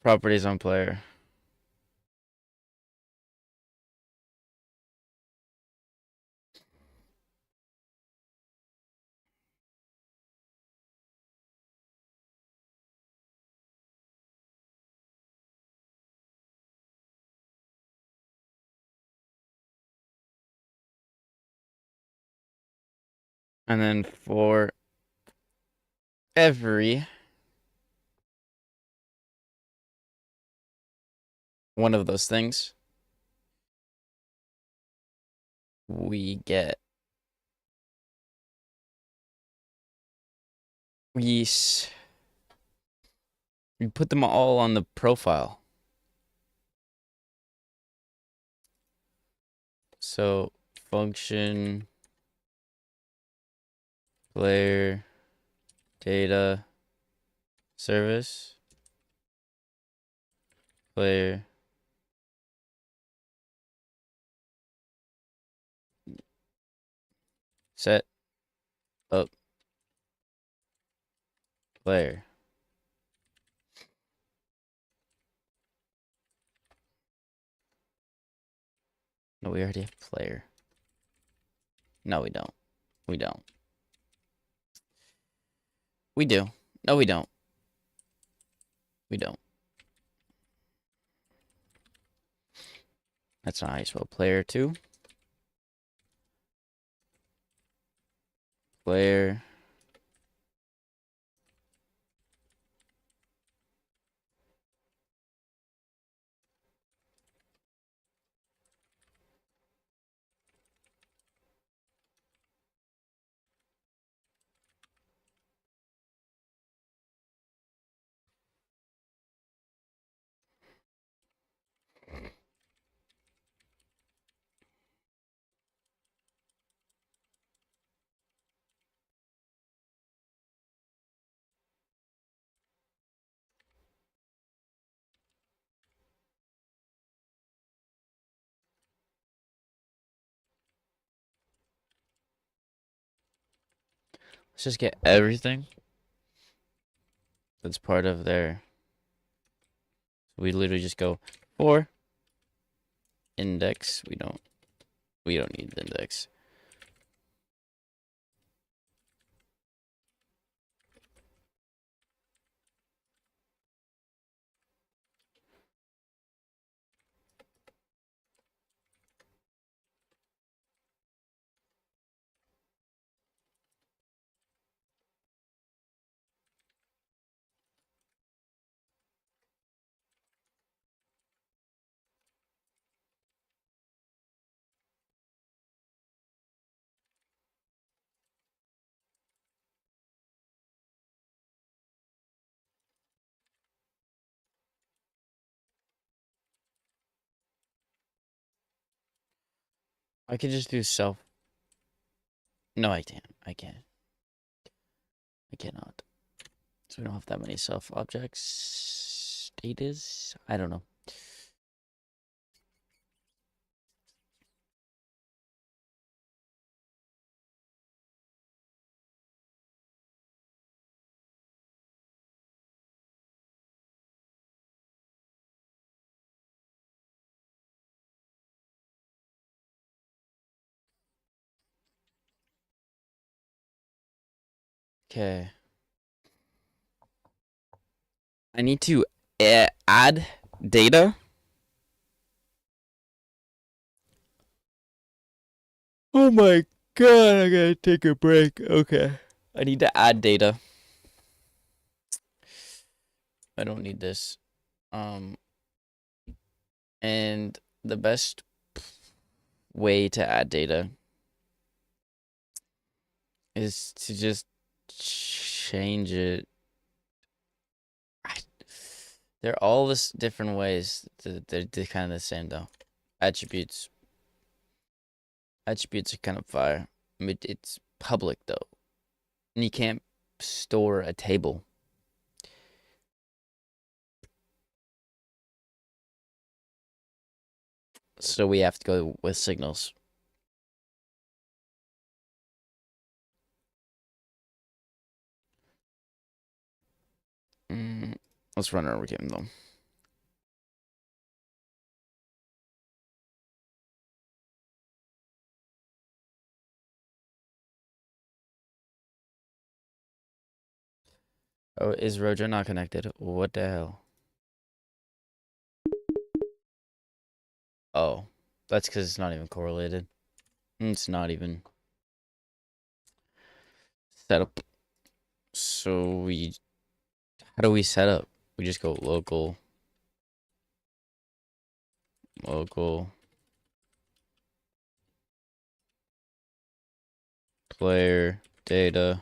A: Properties on player. And then for every one of those things, we get we put them all on the profile. So function player data service player set up player. No, we already have player. No, we don't. We don't. We do. No, we don't. We don't. That's not how you spell player 2. Player. Let's just get everything that's part of their. We literally just go for index. We don't need the index. I could just do self. No, I can't. I can't. I cannot. So we don't have that many self objects. Status? I don't know. Okay. I need to add data Oh my god, I gotta take a break. Okay. I need to add data. I don't need this. Um, and the best way to add data is to just change it. I, they're all this different ways. They're kind of the same though. Attributes. Attributes are kind of fire. I mean, it's public though, and you can't store a table. So we have to go with signals. Mm, let's run our game though. Oh, is Roger not connected? What the hell? Oh, that's because it's not even correlated. It's not even set up. So how do we set up? We just go local, local, player, data.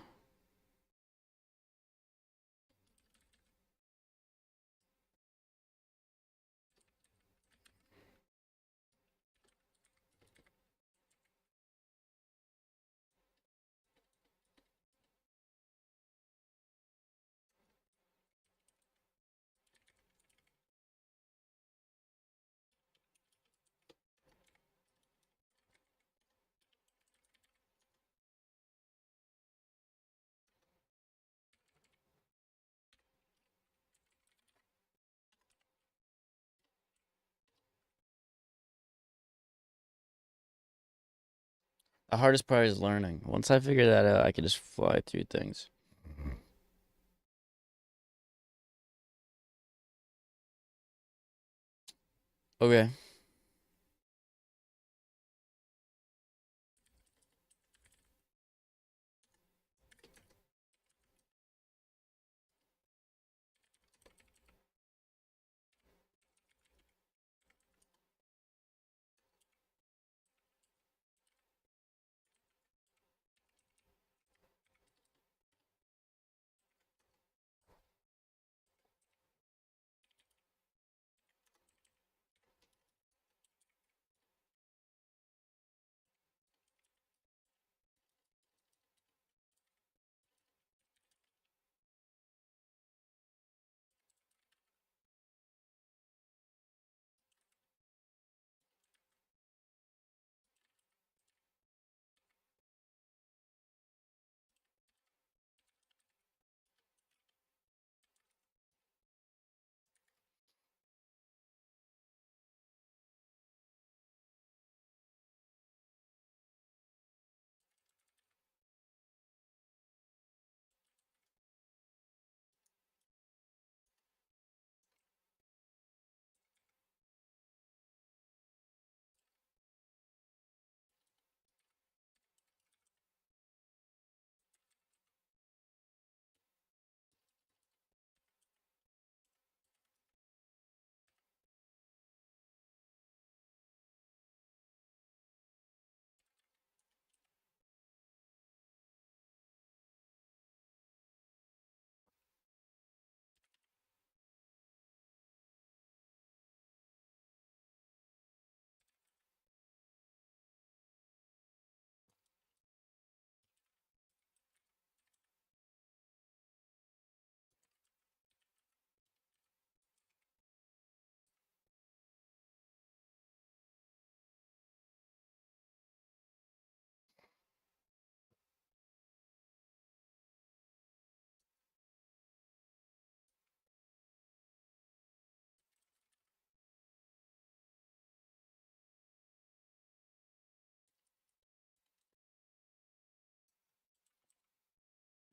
A: The hardest part is learning. Once I figure that out, I can just fly through things. Okay.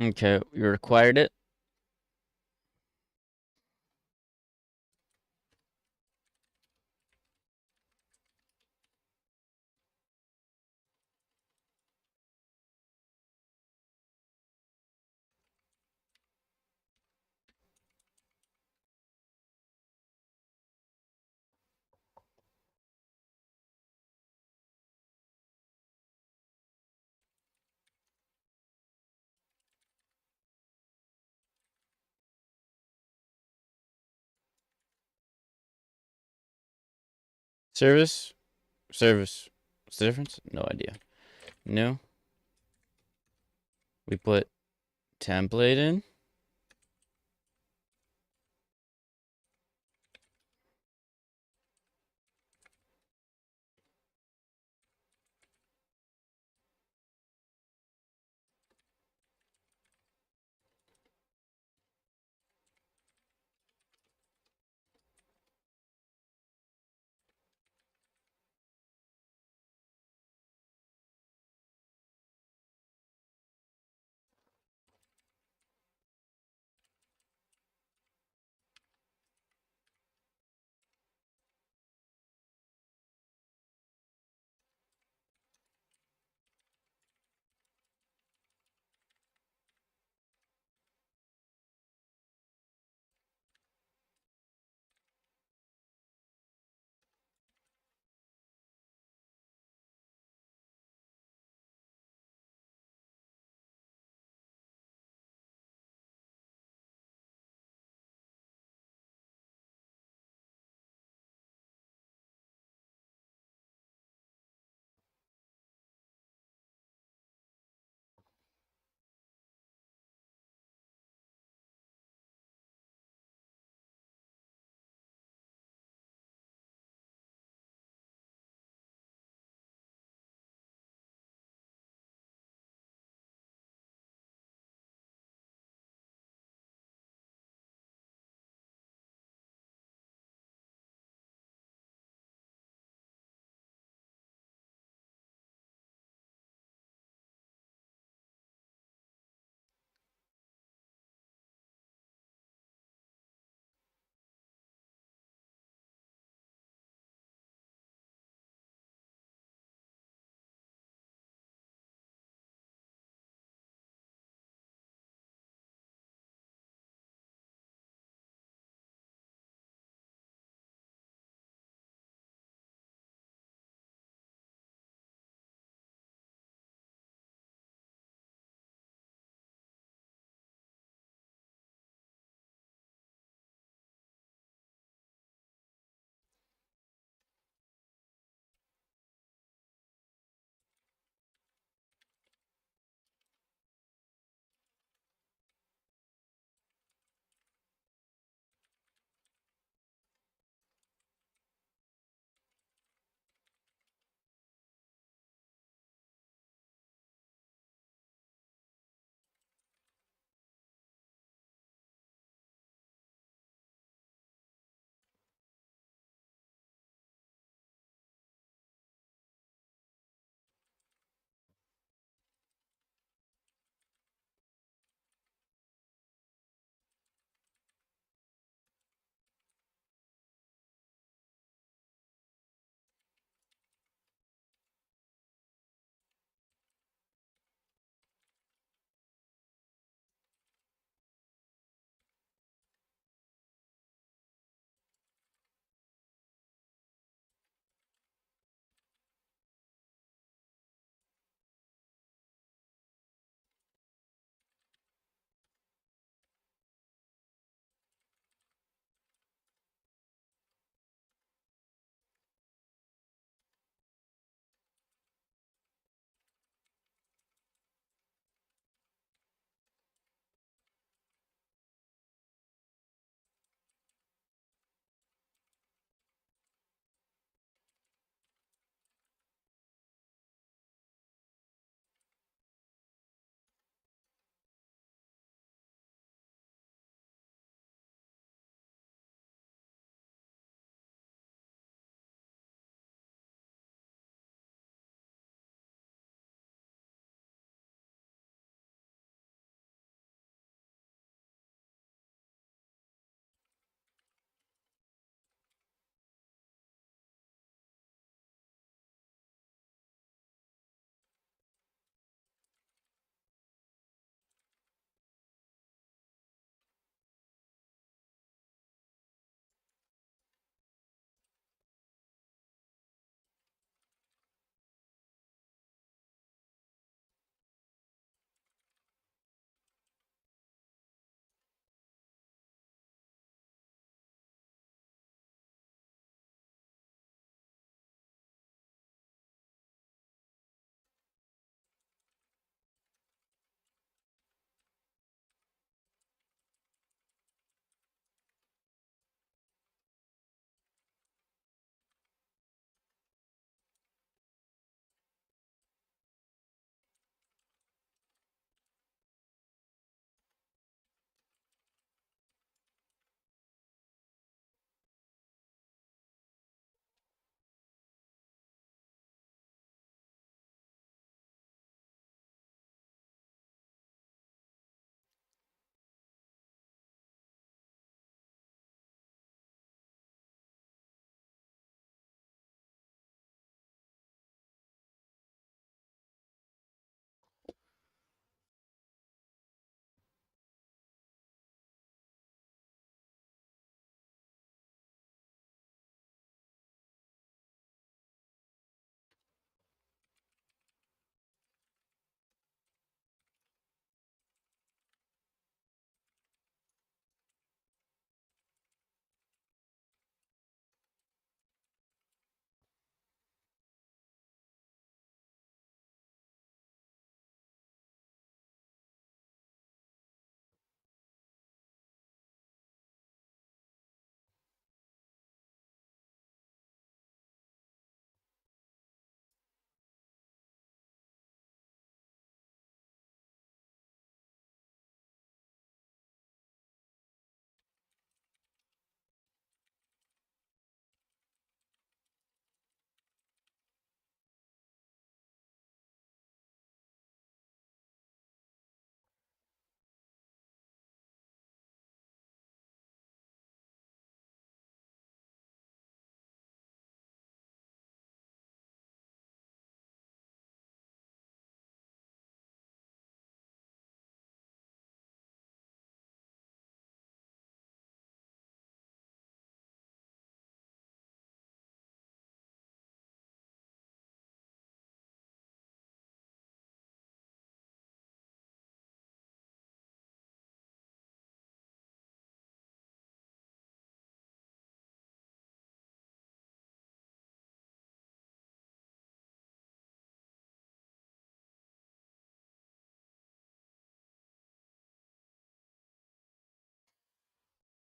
A: Okay, we required it. Service. Service. What's the difference? No idea. New. We put template in.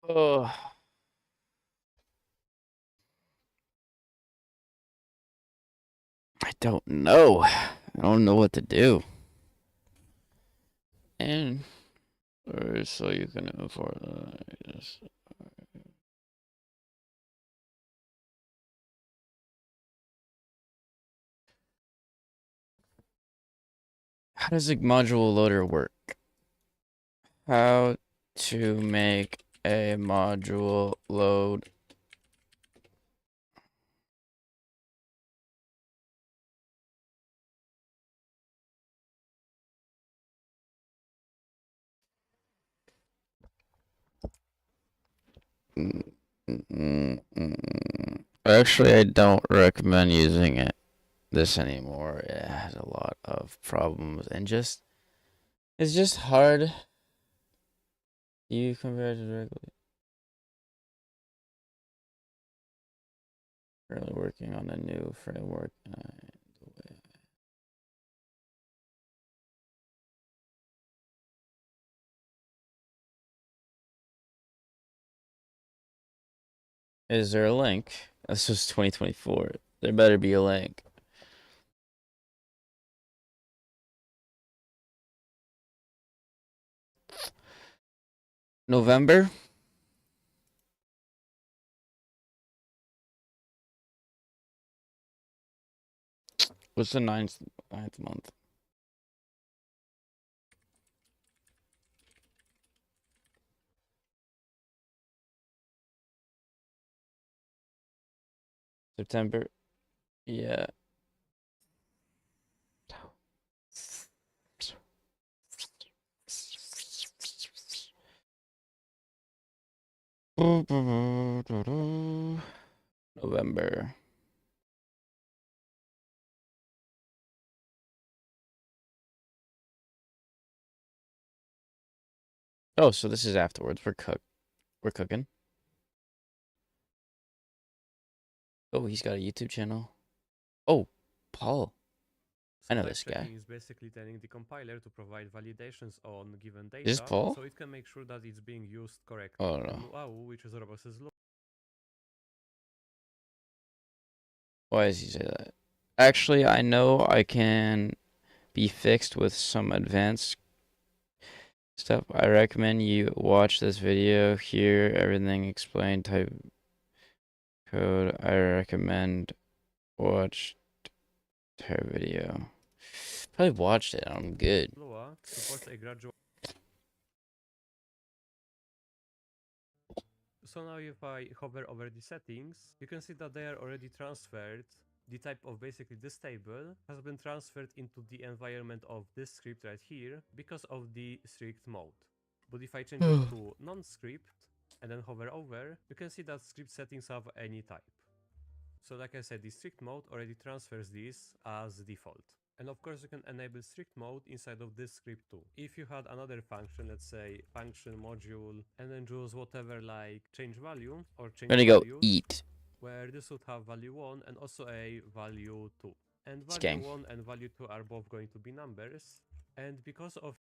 A: Oh. I don't know. I don't know what to do. And so you can afford yes. How does a module loader work? How to make a module load. Actually, I don't recommend using this anymore. It has a lot of problems and it's just hard. You compare it directly. Currently working on a new framework. Is there a link? This was 2024. There better be a link. November? What's the ninth month? September? Yeah. November. Oh, so this is afterwards. We're cooking. Oh, he's got a YouTube channel. Oh, Paul. I know this guy.
D: Checking is basically telling the compiler to provide validations on given data,
A: Is this Paul?
D: so it can make sure that it's being used correctly.
A: Oh no.
D: And wow, which is Roblox's law.
A: Why does he say that? Actually, I know I can be fixed with some advanced stuff. I recommend you watch this video here. Everything explained. Type code. I recommend watch her video. Probably watched it. I'm good.
D: Law supports a gradual. So now if I hover over the settings, you can see that they are already transferred. The type of basically this table has been transferred into the environment of this script right here because of the strict mode. But if I change it to non-script and then hover over, you can see that script settings have any type. So like I said, the strict mode already transfers this as default. And of course you can enable strict mode inside of this script too. If you had another function, let's say function module, and then choose whatever like change value or change
A: I'm gonna go
D: values,
A: eat.
D: where this would have value 1 and also a value 2. And
A: This
D: value
A: game.
D: 1 and value 2 are both going to be numbers. And because of